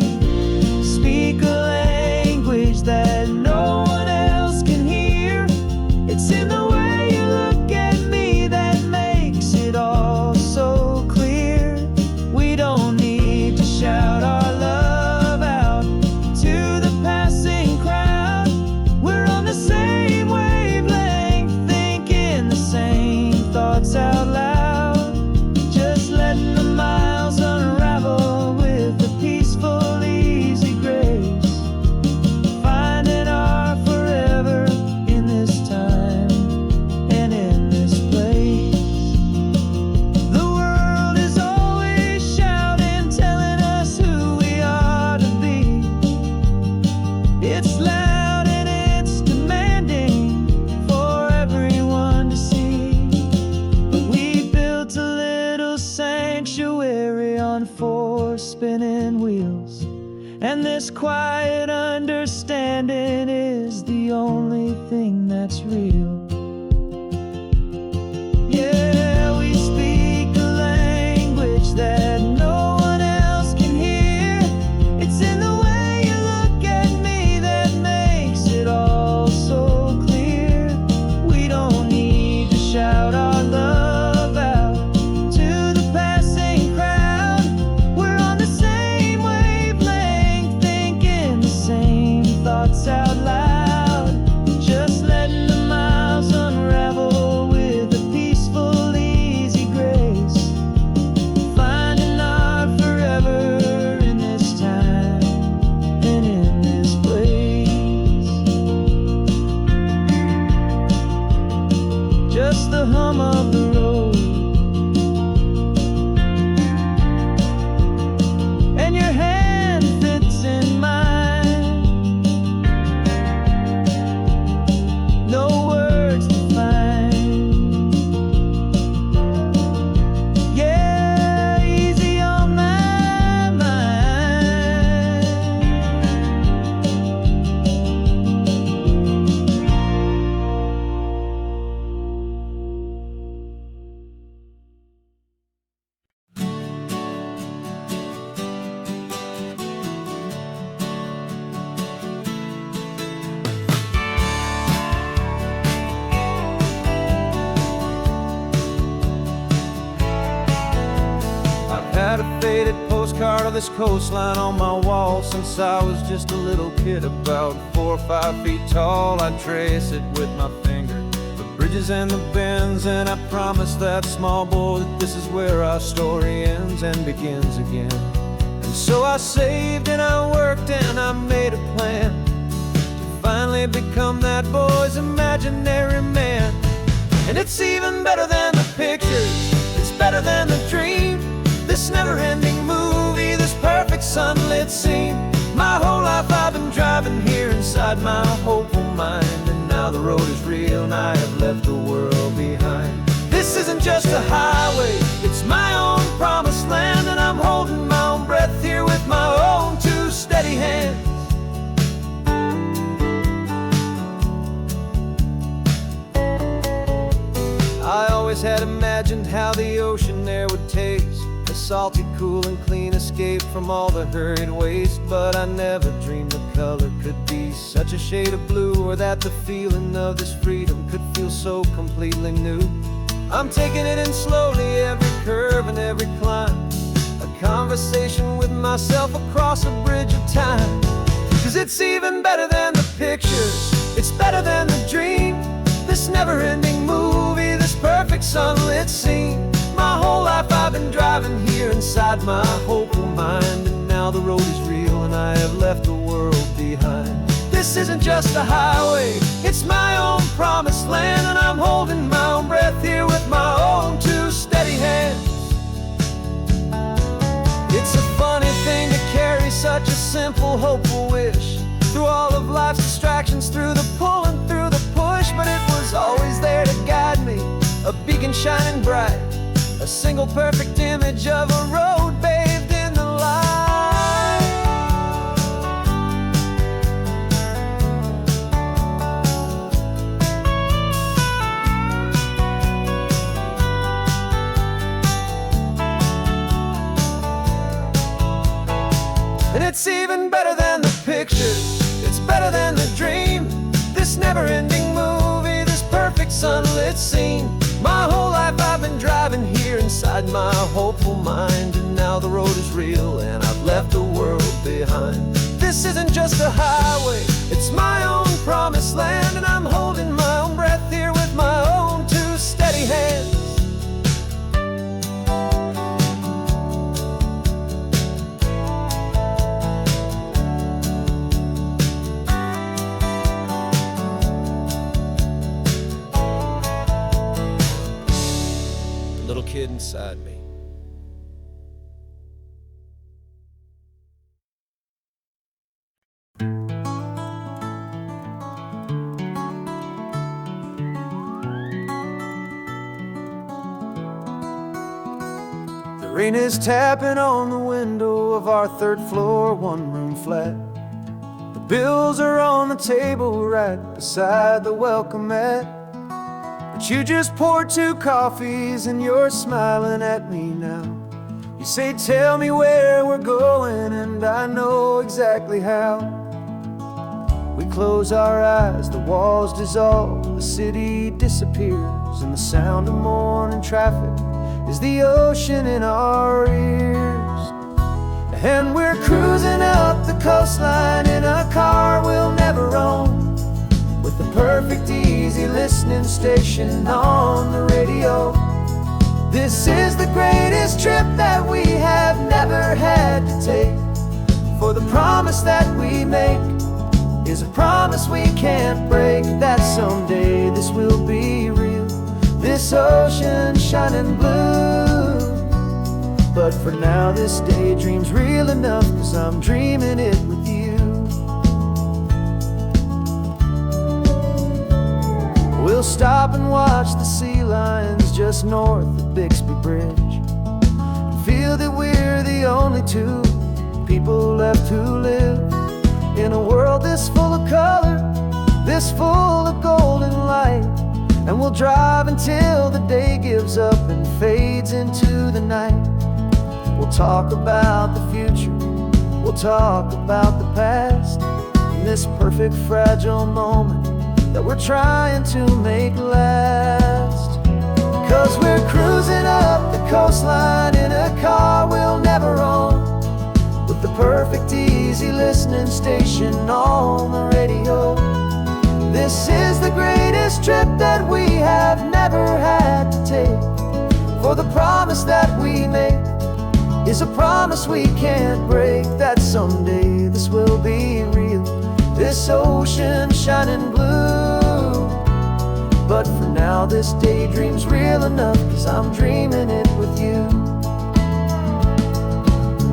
speak a language that no one else can hear. It's in the way you look at me that makes it all so clear. We don't need to shout our love out to the passing crowd. We're on the same wavelength, thinking the same thoughts out loud. Just letting the miles unravel with a peaceful, easy grace. Finding our forever in this time and in this place. The world is always shouting, telling us who we are to be. It's loud and it's demanding for everyone to see. But we built a little sanctuary on 4 spinning wheels, and this quiet understanding is the only thing that's real. Yeah, we speak a language that no one else can hear. It's in the way you look at me that makes it all so clear. We don't need to shout our love out to the passing crowd. We're on the same wavelength, thinking the same thoughts out loud. Just letting the miles unravel with a peaceful, easy grace. Finding our forever in this time and in this place. Just the hum of the road and your hand fits in mine. No words to find. Yeah, easy on my mind. I've had a faded postcard of this coastline on my wall since I was just a little kid, about 4 or 5 feet tall. I trace it with my finger, the bridges and the bends, and I promised that small boy that this is where our story ends and begins again. And so I saved and I worked and I made a plan to finally become that boy's imaginary man. And it's even better than the pictures, it's better than the dream. This never-ending movie, this perfect sunlit scene. My whole life I've been driving here inside my hopeful mind, and now the road is real and I have left the world behind. This isn't just a highway, it's my own promised land, and I'm holding my own breath here with my own 2 steady hands. I always had imagined how the ocean there would taste, a salty, cool and clean escape from all the hurried waste. But I never dreamed the color could be such a shade of blue, or that the feeling of this freedom could feel so completely new. I'm taking it in slowly, every curve and every climb, a conversation with myself across a bridge of time. 'Cause it's even better than the pictures, it's better than the dream. This never-ending movie, this perfect sunlit scene. My whole life I've been driving here inside my hopeful mind, and now the road is real and I have left the world behind. This isn't just a highway, it's my own promised land, and I'm holding my own breath here with my own 2 steady hands. It's a funny thing to carry simple, hopeful wish. Through all of life's distractions, through the pull and through the push, but it was always there to guide me, a beacon shining bright, a single perfect image of a road bathed in the light. And it's even better than the pictures, it's better than the dream. This never-ending movie, this perfect sunlit scene. My whole life I've been driving here inside my hopeful mind, and now the road is real and I've left the world behind. This isn't just a highway, it's my own promised land, and I'm holding my own breath here with my own two steady hands. Little kid inside me. The rain is tapping on the window of our third floor, one-room flat. The bills are on the table right beside the welcome mat. But you just poured 2 coffees and you're smiling at me now. You say, tell me where we're going, and I know exactly how. We close our eyes, the walls dissolve, the city disappears, and the sound of morning traffic is the ocean in our ears. And we're cruising up the coastline in a car we'll never own, with the perfect easy listening station on the radio. This is the greatest trip that we have never had to take, for the promise that we make is a promise we can't break, that someday this will be real, this ocean shining blue. But for now this daydream's real enough, 'cause I'm dreaming it with you. We'll stop and watch the sea lions just north of Bixby Bridge, and feel that we're the only 2 people left who live in a world this full of color, this full of golden light. And we'll drive until the day gives up and fades into the night. We'll talk about the future, we'll talk about the past, in this perfect fragile moment that we're trying to make last. 'Cause we're cruising up the coastline in a car we'll never own, with the perfect easy listening station on the radio. This is the greatest trip that we have never had to take, for the promise that we make is a promise we can't break, that someday this will be real, this ocean shining blue. But for now this daydream's real enough, 'cause I'm dreaming it with you.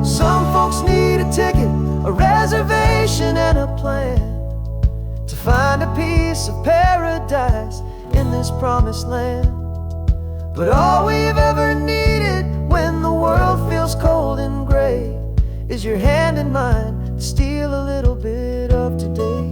Some folks need a ticket, a reservation and a plan, to find a piece of paradise in this promised land. But all we've ever needed when the world feels cold and gray is your hand in mine to steal a little bit of today.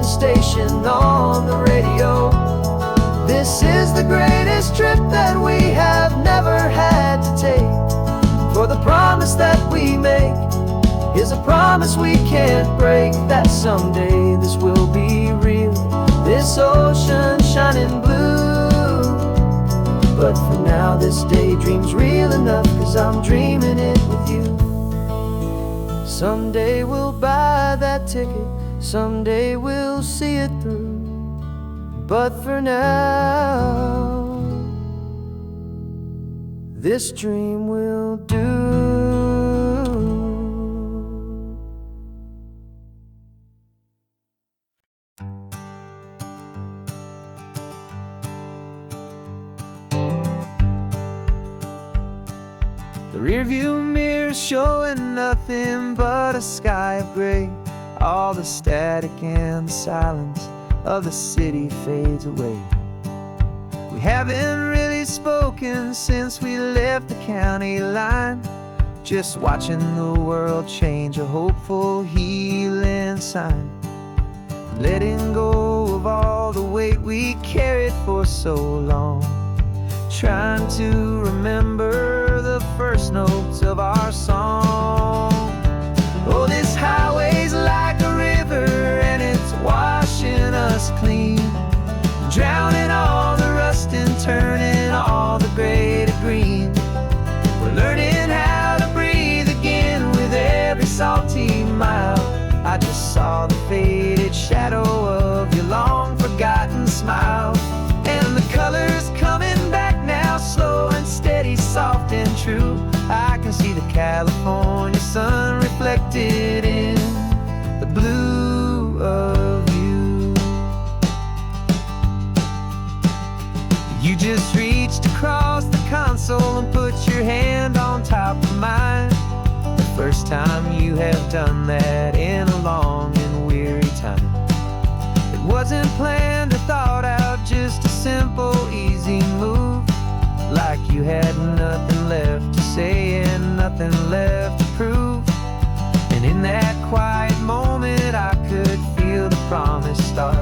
Station on the radio. This is the greatest trip that we have never had to take, for the promise that we make is a promise we can't break, that someday this will be real, this ocean shining blue. But for now this daydream's real enough, 'cause I'm dreaming it with you. Someday we'll buy that ticket, someday we'll see it through. But for now, this dream will do. The rearview mirror's showing nothing but a sky of gray. All the static and the silence of the city fades away. We haven't really spoken since we left the county line, just watching the world change, a hopeful healing sign. Letting go of all the weight we carried for so long, trying to remember the first notes of our song. Oh, this highway's like a river and it's washing us clean, drowning all the rust and turning all the gray to green. We're learning how to breathe again with every salty mile. I just saw the faded shadow of your long forgotten smile, and the colors coming back now, slow and steady, soft and true. I can see the California sun reflected in the blue of you. You just reached across the console and put your hand on top of mine. The first time you have done that in a long and weary time. It wasn't planned or thought out, just a simple, easy move. Like you had nothing left to say and nothing left to prove. And in that quiet moment I could feel the promise start,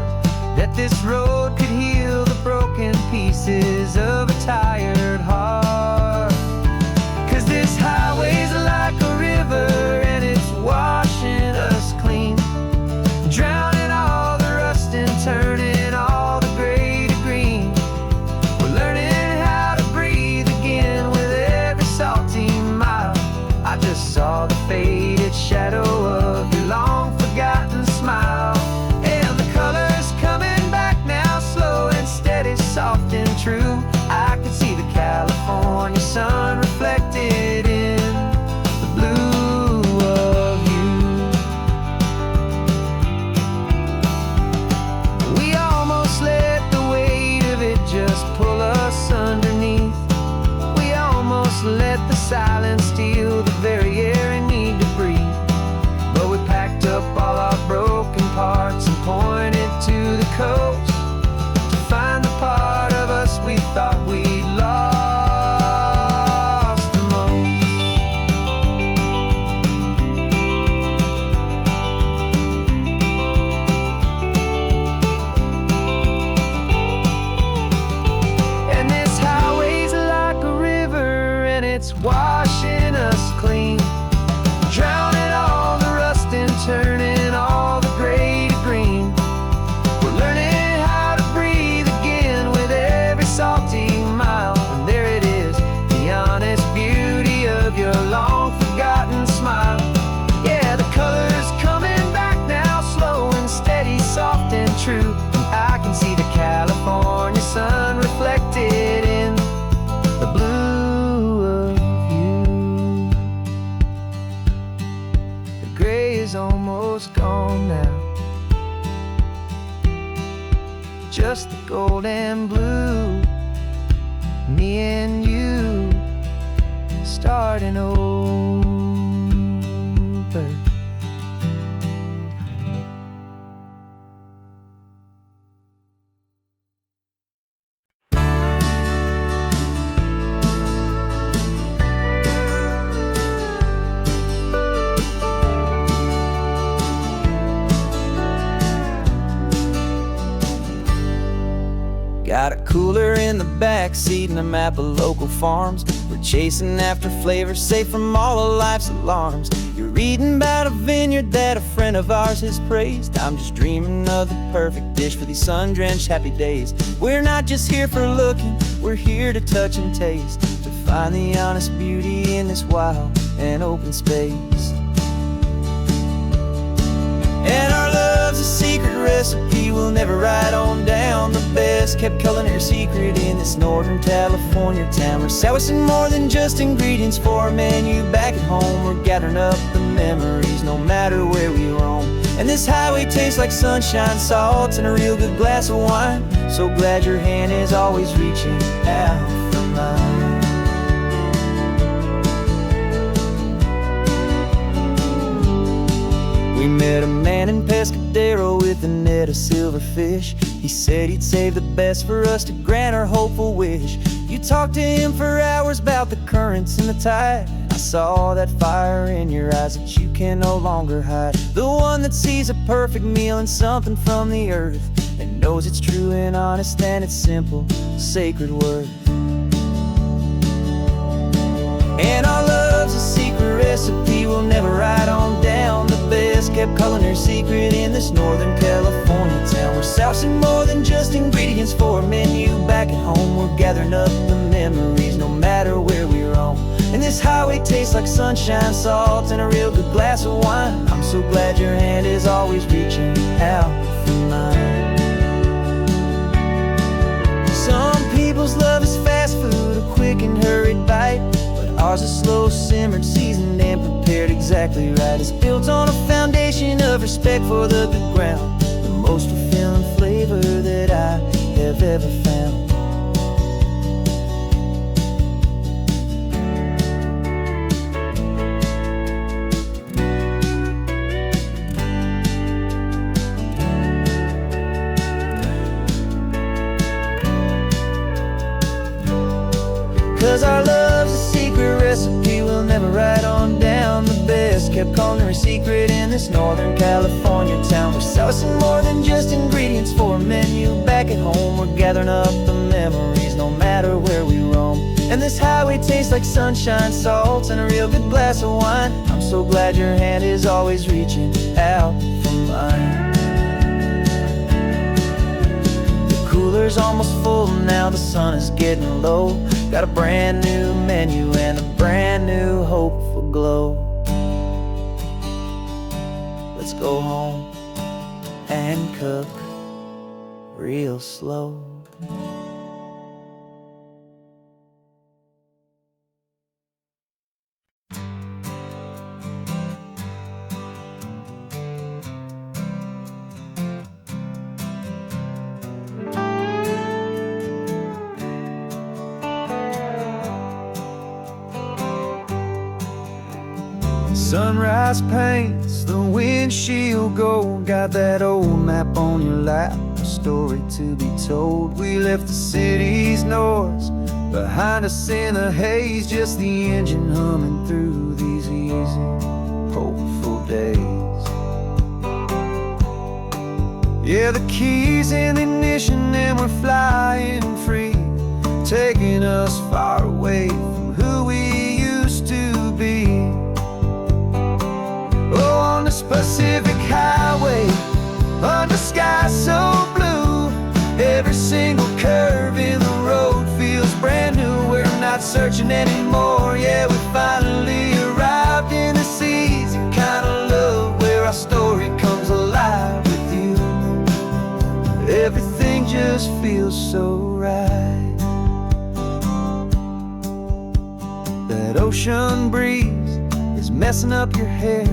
that this road could heal the broken pieces of a tired heart. 'Cause this highway's like a river and it's washing us clean, drowning all the rust and turning all the gray to green. We're learning how to breathe again with every salty mile. I just saw the faded shadow of your long forgotten smile, and the colors coming back now, slow and steady, soft and true. I could see the California sun reflected in the blue of you. We almost let the weight of it just pull us underneath. We almost let the silence steal the very air I need to breathe. But we packed up all our broken parts and pointed to the coast to find the part of us we thought we'd lost the most. And this highway's like a river and it's washing us clean, drowning all the rust and turning all the gray to green. We're learning how to breathe again with every salty mile. And there it is, the honest beauty of your long forgotten smile. Yeah, the colors coming back now, slow and steady, soft and true. I can see the California sun reflected in the blue of you. The gray is almost gone now, just the gold and blue. Me and you starting over. Got a cooler in the back seat and a map of local farms. We're chasing after flavors safe from all of life's alarms. You're reading about a vineyard that a friend of ours has praised. I'm just dreaming of the perfect dish for these sun-drenched happy days. We're not just here for looking, we're here to touch and taste, to find the honest beauty in this wild and open space. secret recipe. We'll never write on down the best kept culinary secret in this Northern California town. We're salvaging more than just ingredients for a menu back at home. We're gathering up the memories no matter where we roam. And this highway tastes like sunshine, salt, and a real good glass of wine. So glad your hand is always reaching out for mine. We met a man in Pescadero with a net of silverfish. He said he'd save the best for us to grant our hopeful wish. You talked to him for hours about the currents and the tide. I saw that fire in your eyes that you can no longer hide. The one that sees a perfect meal in something from the earth, and knows it's true and honest and it's simple, sacred word. And our love's a secret recipe. We'll never write on down the best kept culinary secret in this Northern California town. We're sourcing more than just ingredients for a menu back at home. We're gathering up the memories no matter where we roam. And this highway tastes like sunshine, salt, and a real good glass of wine. I'm so glad your hand is always reaching out for mine. Some people's love is fast food, a quick and hurried bite, but ours is slow simmered, seasoned, and prepared exactly right. It's built on a foundation of respect for the good ground, the most fulfilling flavor that I have ever found. 'Cause our love's a secret recipe. We'll never write on down the best kept culinary secret in this Northern California town. We're sourcing more than just ingredients for a menu back at home. We're gathering up the memories no matter where we roam. And this highway tastes like sunshine, salt, and a real good glass of wine. I'm so glad your hand is always reaching out for mine. The cooler's almost full now, the sun is getting low. Got a brand new menu and a brand new hopeful glow. Let's go home and cook real slow. Sunrise paints the windshield gold. Got that old map on your lap, a story to be told. We left the city's noise behind us in the haze, just the engine humming through these easy, hopeful days. Yeah, the keys in the ignition and we're flying free, taking us far away from who we used to be. Oh, on this Pacific highway, under sky so blue, every single curve in the road feels brand new. We're not searching anymore, yeah, we finally arrived in this easy kind of love, where our story comes alive with you. Everything just feels so right. That ocean breeze is messing up your hair,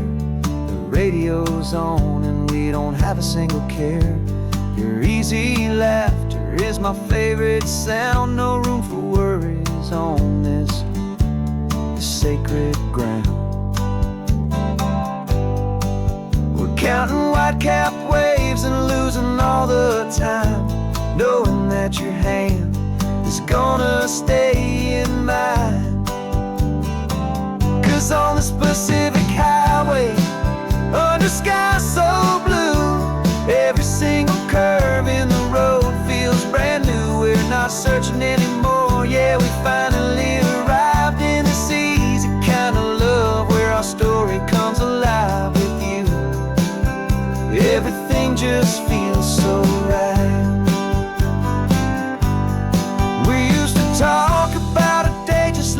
radio's on and we don't have a single care. Your easy laughter is my favorite sound. No room for worries on this sacred ground. We're counting white-capped waves and losing all the time, knowing that your hand is gonna stay in mine. 'Cause on this Pacific highway, under sky so blue, every single curve in the road feels brand new. We're not searching anymore, yeah, we finally arrived in this easy kind of love, where our story comes alive with you. Everything just feels so right. We used to talk about a day just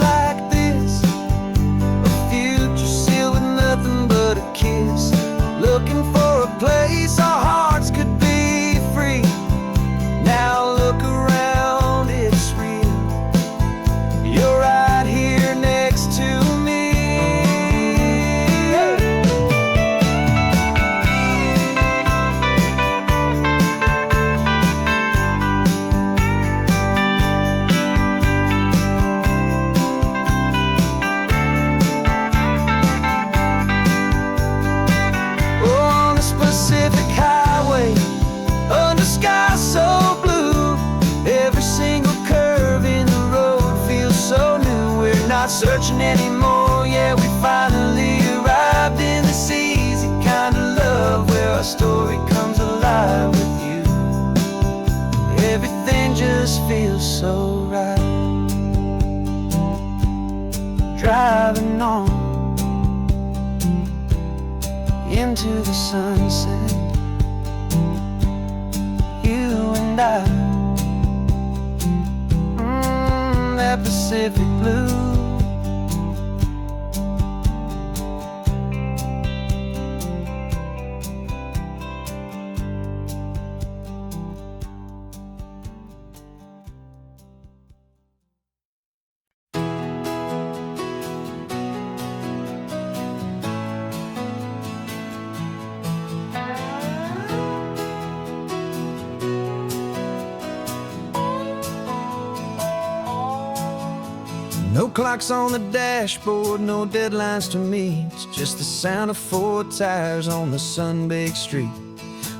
not searching anymore. Yeah, we finally arrived in this easy kind of love where our story comes alive with you. Everything just feels so right. Driving on into the sunset, you and I, that Pacific blue. No clocks on the dashboard, no deadlines to meet. It's just the sound of 4 tires on the sun-baked street.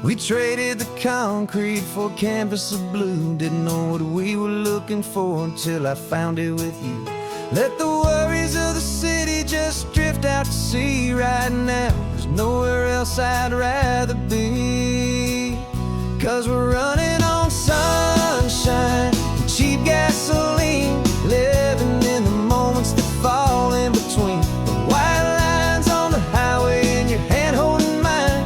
We traded the concrete for a canvas of blue. Didn't know what we were looking for until I found it with you. Let the worries of the city just drift out to sea right now. There's nowhere else I'd rather be. 'Cause we're running on sunshine and cheap gasoline, living in the moments that fall in between. The white lines on the highway and your hand holding mine,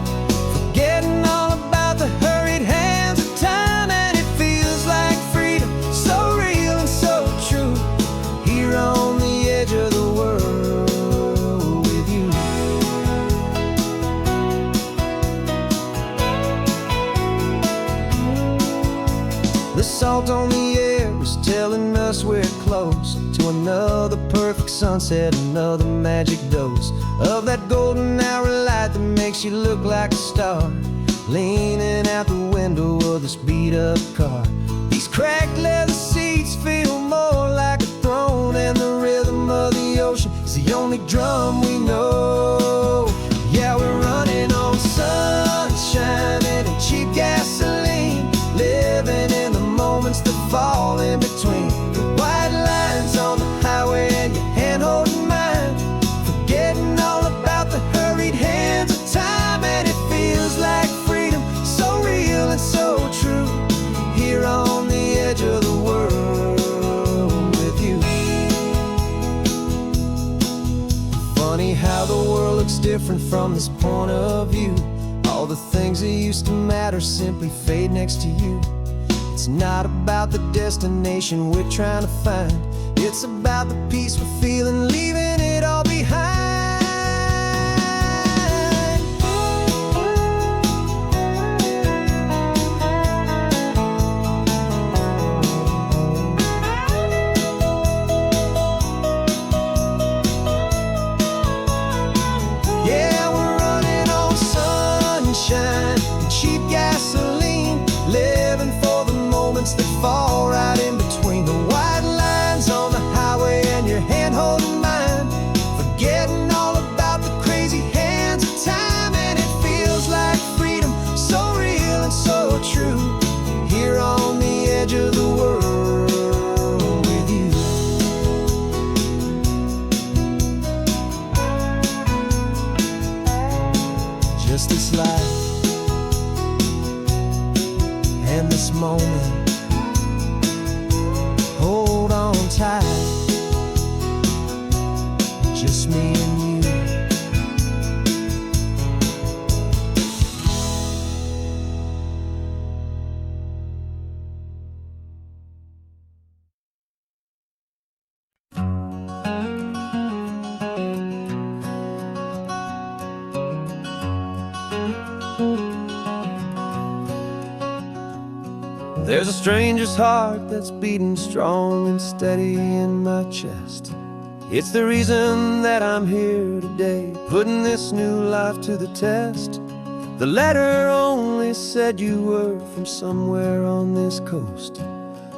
forgetting all about the hurried hands of time. And it feels like freedom, so real and so true, here on the edge of the world with you. The salt on the air is telling us we're close to another perfect sunset, another magic dose of that golden hour light that makes you look like a star, leaning out the window of this beat-up car. These cracked leather seats feel more like a throne, and the rhythm of the ocean is the only drum we know. Yeah, we're running on sunshine and cheap gasoline, living in the moments that fall in between. The white lines on the highway and your hand holding mine, forgetting all about the hurried hands of time. And it feels like freedom, so real and so true, here on the edge of the world with you. Funny how the world looks different from this point of view. All the things that used to matter simply fade next to you. It's not about the destination we're trying to find, it's about the peace we're feeling, leaving it all behind. Yeah, we're running on sunshine and cheap gasoline, living for the moments that fall right in between. The white lines on the highway and your hand holding mine, forgetting all about the crazy hands of time. And it feels like freedom, so real and so true, here on the edge of the world with you. Just this life and this moment, hold on tight, just me and you. There's a stranger's heart that's beating strong and steady in my chest. It's the reason that I'm here today, putting this new life to the test. The letter only said you were from somewhere on this coast,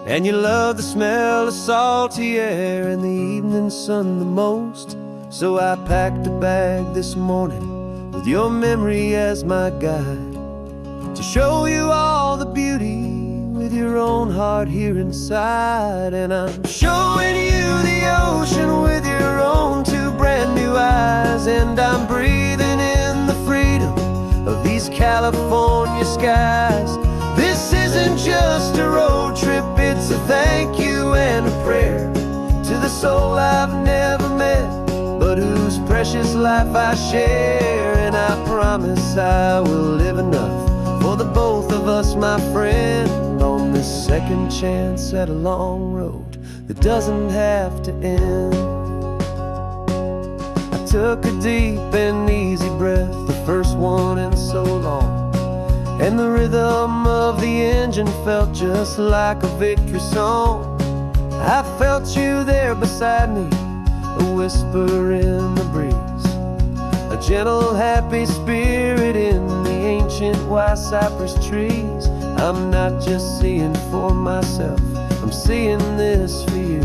and you love the smell of salty air and the evening sun the most. So I packed a bag this morning with your memory as my guide, to show you all the beauty with your own heart here inside. And I'm showing you the ocean with your California skies. This isn't just a road trip, it's a thank you and a prayer to the soul I've never met, but whose precious life I share. And I promise I will live enough for the both of us, my friend, on this second chance at a long road that doesn't have to end. I took a deep and easy breath, the first one in so long, and the rhythm of the engine felt just like a victory song. I felt you there beside me, a whisper in the breeze, a gentle happy spirit in the ancient white cypress trees. I'm not just seeing for myself, I'm seeing this for you,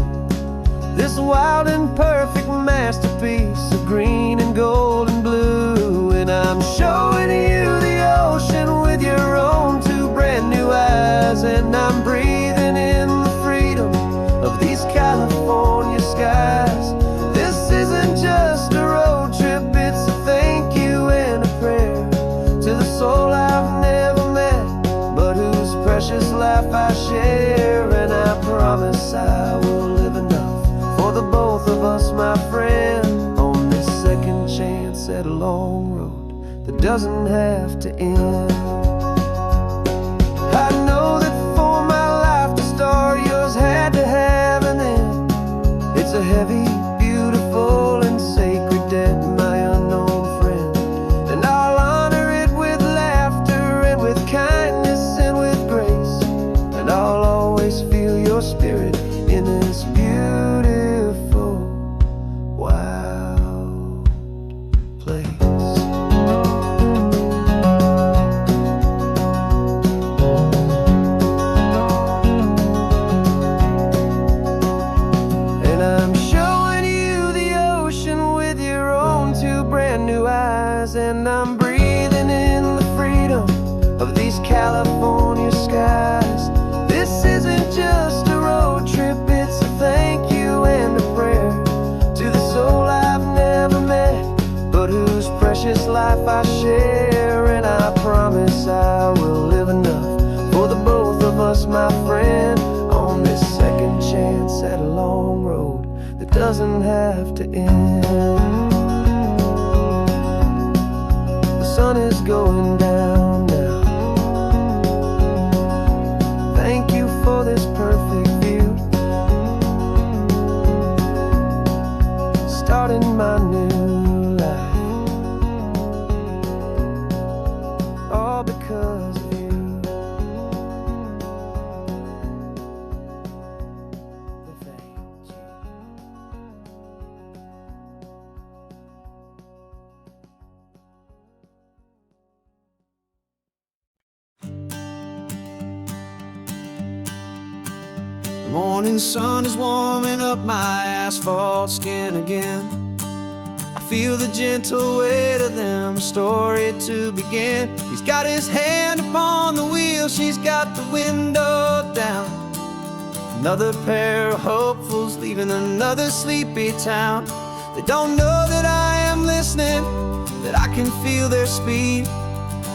this wild and perfect masterpiece of green and gold and blue. And I'm showing you the ocean with your own two brand new eyes, and I'm breathing in the freedom of these California skies. This isn't just a road trip, it's a thank you and a prayer to the soul I've never met, but whose precious life I share. And I promise I will live enough for the both of us, my friend, on this second chance at a long road that doesn't have to end. I know that for my life to start, yours had to have an end. It's a heavy, beautiful, and sacred debt, my unknown friend, and I'll honor it with laughter and with kindness and with grace, and I'll always feel your spirit in this beautiful, wild place. And I'm breathing in the freedom of these California skies. This isn't just a road trip, it's a thank you and a prayer to the soul I've never met, but whose precious life I share. And I promise I will live enough for the both of us, my friend, on this second chance at a long road that doesn't have to end. The sun is going down now. Thank you for this perfect view, starting my new life, all because of you. Thank you. The morning sun is warming up my asphalt skin again. I feel the gentle weight of them, story to begin. He's got his hand upon the wheel, she's got the window down. Another pair of hopefuls leaving another sleepy town. They don't know that I am listening, that I can feel their speed,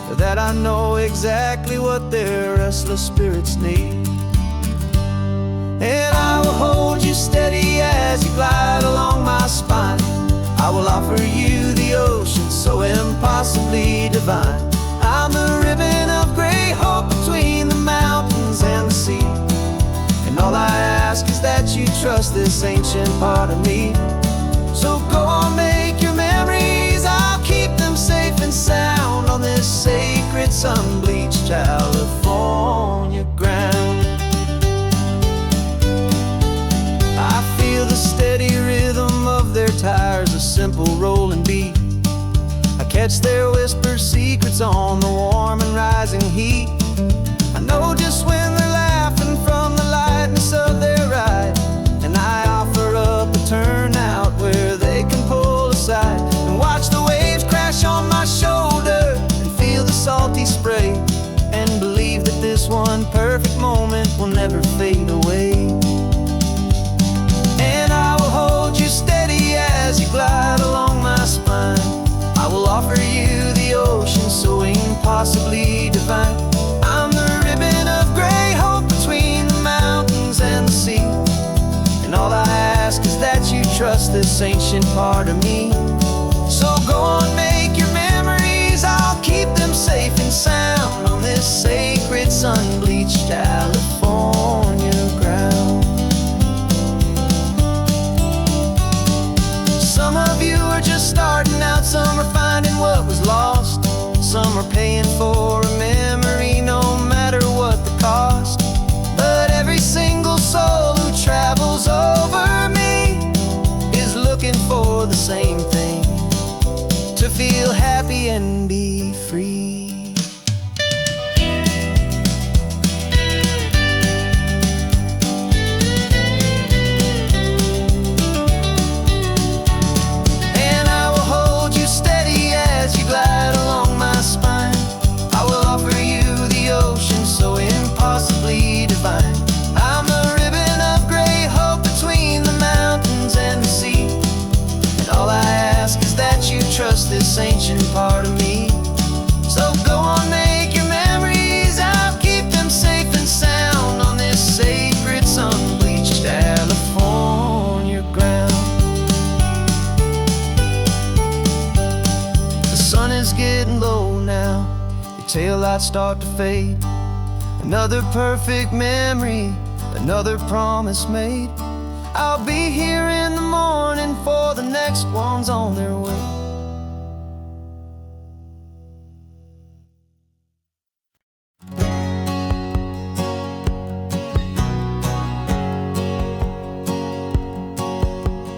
or that I know exactly what their restless spirits need. And I will hold you steady as you glide along my spine. I will offer you the ocean so impossibly divine. I'm the ribbon of gray hope between the mountains and the sea, and all I ask is that you trust this ancient part of me. So go on, make your memories, I'll keep them safe and sound on this sacred sun-bleached California ground. I feel the steady rhythm of their tires, a simple rolling beat. I catch their whispered secrets on the warm and rising heat. I know just when they're laughing from the lightness of their ride, and I offer up a turnout where they can pull aside and watch the waves crash on my shoulder and feel the salty spray, and believe that this one perfect moment will never fade away. And I will hold you steady as you glide along my spine. I will offer you the ocean so impossibly ancient part of me. So go on, make your memories, I'll keep them safe and sound on this sacred sun-bleached California ground. Some of you are just starting out, some are finding what was lost, some are paying for a memory no matter what the cost. But every single soul who travels over me is looking for the same thing, to feel happy and be free. And I will hold you steady as you glide along my spine. I will offer you the ocean so impossibly divine. I'm the ribbon of gray hope between the mountains and the sea. And all I ask is that you trust this ancient part of me. So go on, make your memories, I'll keep them safe and sound on this sacred sun-bleached California ground. The sun is getting low now, your taillights start to fade. Another perfect memory, another promise made. I'll be here in the morning for the next ones on their way.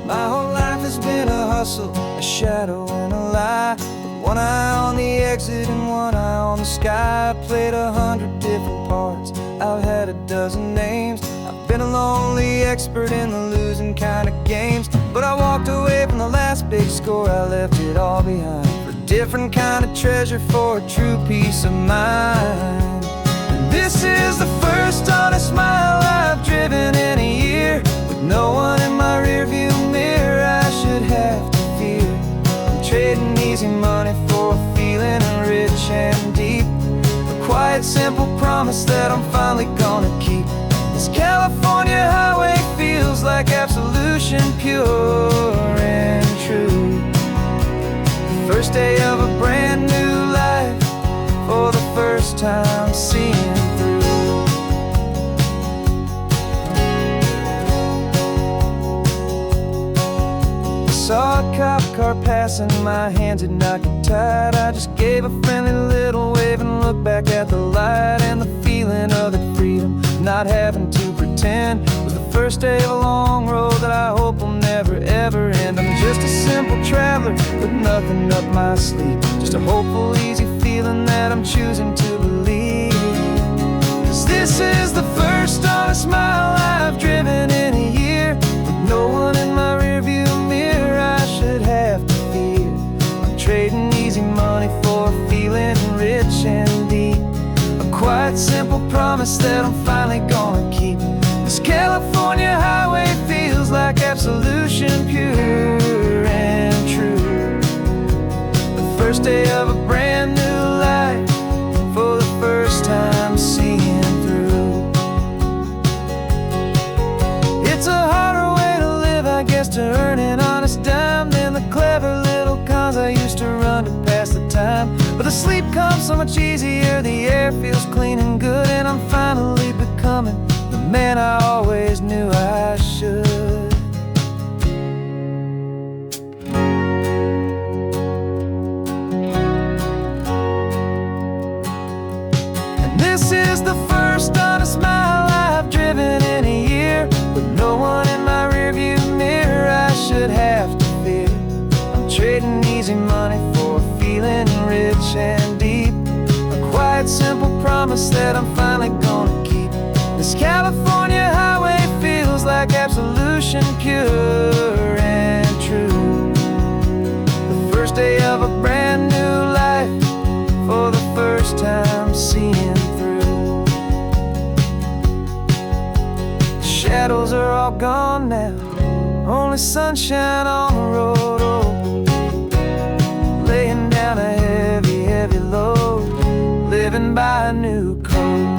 My whole life has been a hustle, a shadow and a lie. With one eye on the exit and one eye on the sky. I played 100 different parts, I've had a dozen names. I've been a lonely expert in the losing kind of games. But I walked away from the last big score, I left it all behind for a different kind of treasure, for a true peace of mind. And this is the first honest smile I've driven in a year, with no one in my rearview mirror I should have to fear. I'm trading easy money for a feeling rich and deep, a quiet simple promise that I'm finally gonna keep. This California highway feels like absolution, pure and true. The first day of a brand new life, for the first time seeing through. I saw a cop car passing, my hands had not got tied. I just gave a friendly little wave and looked back at the light. And the feeling of the freedom, not having to pretend, was the first day of a long road that I hope will never ever end. I'm just a simple traveler with nothing up my sleeve, just a hopeful easy feeling that I'm choosing to believe. 'Cause this is the first honest mile I've driven in a year, with no one in my rearview mirror I should have to fear. I'm trading easy money for a feeling rich and deep, a quiet simple promise that I'm finally gonna keep. This California highway feels like absolution, pure and true. The first day of a brand new life, for the first time seeing through. It's a harder way to live, I guess, to earn an honest dime than the clever little cons I used to run to pass the time. But the sleep comes so much easier, the air feels clean and good, and I'm finally becoming the man I always knew I should. And this is the first honest mile I've driven in a year, with no one in my rearview mirror I should have to fear. I'm trading easy money for a feeling rich and deep, a quiet simple promise that I'm finally gonna keep. This California highway feels like absolution, pure and true. The first day of a brand new life, for the first time seeing through. The shadows are all gone now, only sunshine on the road. Oh, laying down a heavy, heavy load, living by a new code.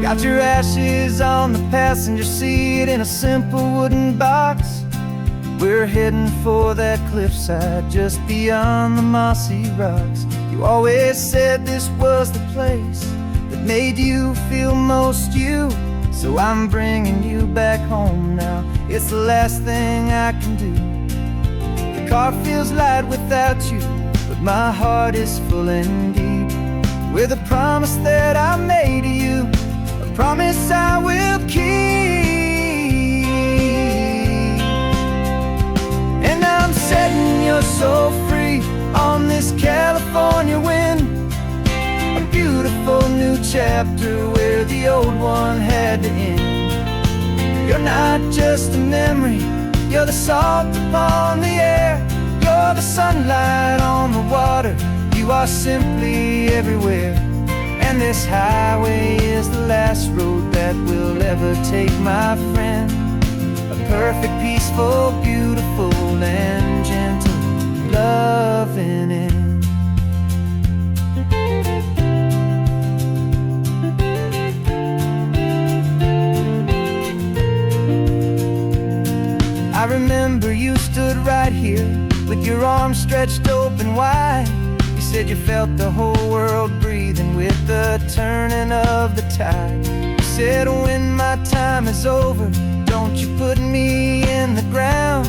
Got your ashes on the passenger seat in a simple wooden box. We're heading for that cliffside just beyond the mossy rocks. You always said this was the place that made you feel most you. So I'm bringing you back home now. It's the last thing I can do. The car feels light without you, but my heart is full and deep with a promise that I made to you, a promise I will keep. And I'm setting your soul free on this California wind, a beautiful new chapter where the old one had to end. You're not just a memory, you're the salt upon the air, you're the sunlight on the water, you are simply everywhere. And this highway is the last road that we'll ever take, my friend. A perfect, peaceful, beautiful, and gentle loving end. I remember you stood right here with your arms stretched open wide. You said you felt the whole world breathing with the turning of the tide. You said when my time is over, don't you put me in the ground,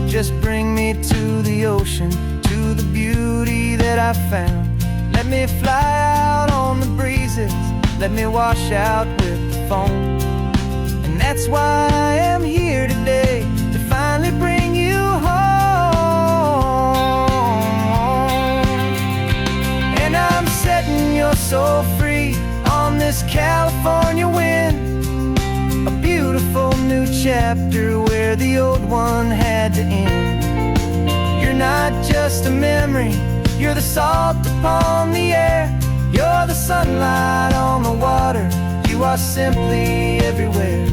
just bring me to the ocean, to the beauty that I found. Let me fly out on the breezes, let me wash out with the foam. And that's why I am here today, to finally bring you home. And I'm setting your soul free on this California wind, a beautiful new chapter where the old one had to end. You're not just a memory, you're the salt upon the air, you're the sunlight on the water, you are simply everywhere.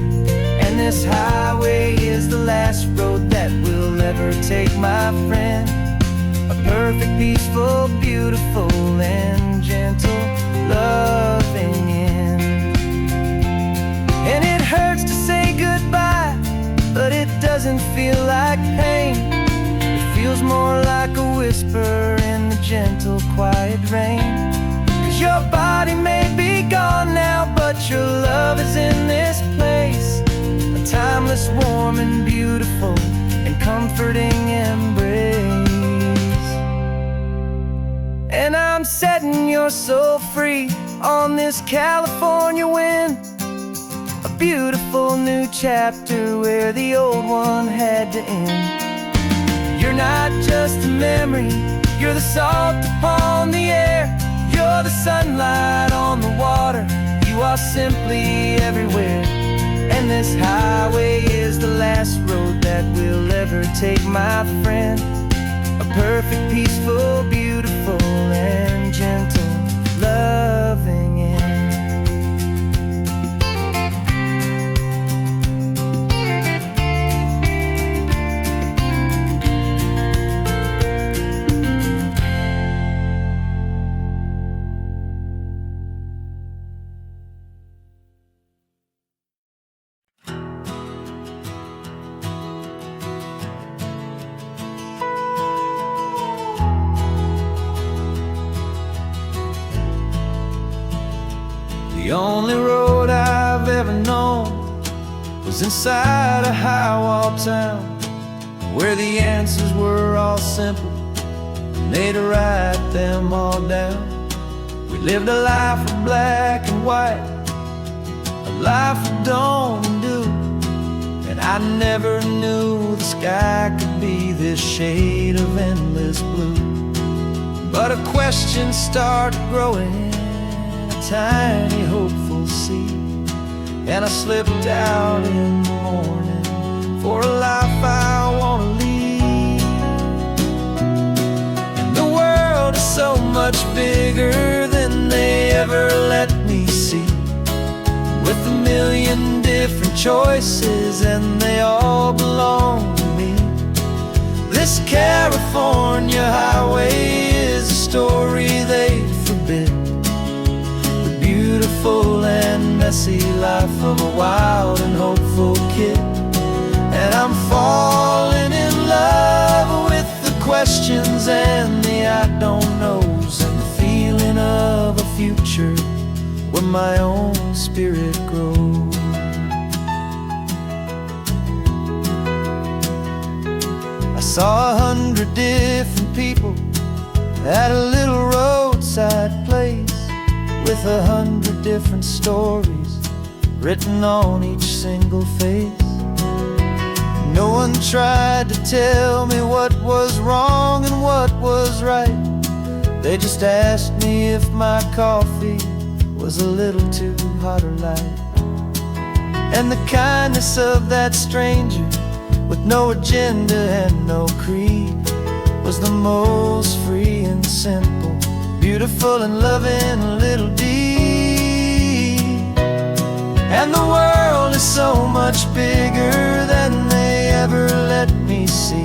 And this highway is the last road that we'll ever take, my friend. A perfect, peaceful, beautiful, and gentle loving end. And it hurts to say goodbye, but it doesn't feel like pain. It feels more like a whisper in the gentle, quiet rain. 'Cause your body may be gone now, but your love is in this place, a timeless, warm, and beautiful, and comforting embrace. And I'm setting your soul free on this California wind, a beautiful new chapter where the old one had to end. You're not just a memory, you're the salt upon the air, you're the sunlight on the water, you are simply everywhere. And this highway is the last road that we'll ever take, my friend. A perfect, peaceful, beautiful, and gentle loving end. The only road I've ever known was inside a high-wall town, where the answers were all simple, and they'd write them all down. We lived a life of black and white, a life of dawn and dew, and I never knew the sky could be this shade of endless blue. But a question started growing, tiny hopeful seed, and I slipped out in the morning for a life I want to lead. And the world is so much bigger than they ever let me see, with a million different choices and they all belong to me. This California highway is a story they forbid, beautiful and messy messy life of a wild and hopeful kid. And I'm falling in love with the questions and the I don't knows, and the feeling of a future where my own spirit grows. I saw 100 different people at a little roadside place, with 100 different stories written on each single face. No one tried to tell me what was wrong and what was right. They just asked me if my coffee was a little too hot or light. And the kindness of that stranger, with no agenda and no creed, was the most free and simple, beautiful and loving little deed. And the world is so much bigger than they ever let me see,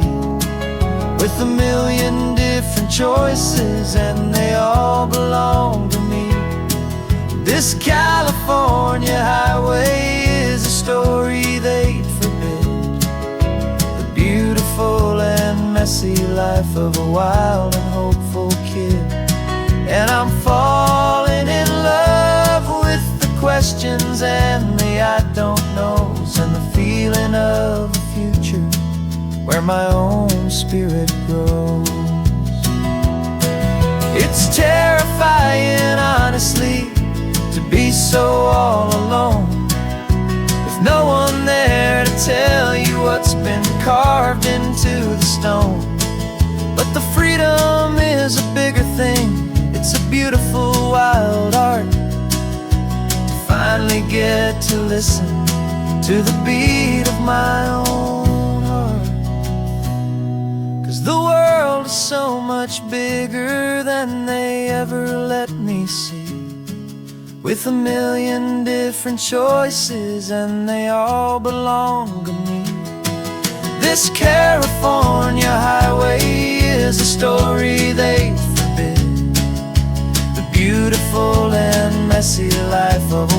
with a million different choices and they all belong to me. This California highway is a story they'd forbid, the beautiful and messy life of a wild and hopeful kid. And I'm falling in love with the questions and the I don't knows, and the feeling of a future where my own spirit grows. It's terrifying, honestly, to be so all alone, with no one there to tell you what's been carved into the stone. But the freedom is a bigger thing. It's a beautiful wild art to finally get to listen to the beat of my own heart. 'Cause the world is so much bigger than they ever let me see, with a million different choices and they all belong to me. This California highway is a story they forbid, the beautiful and messy life of a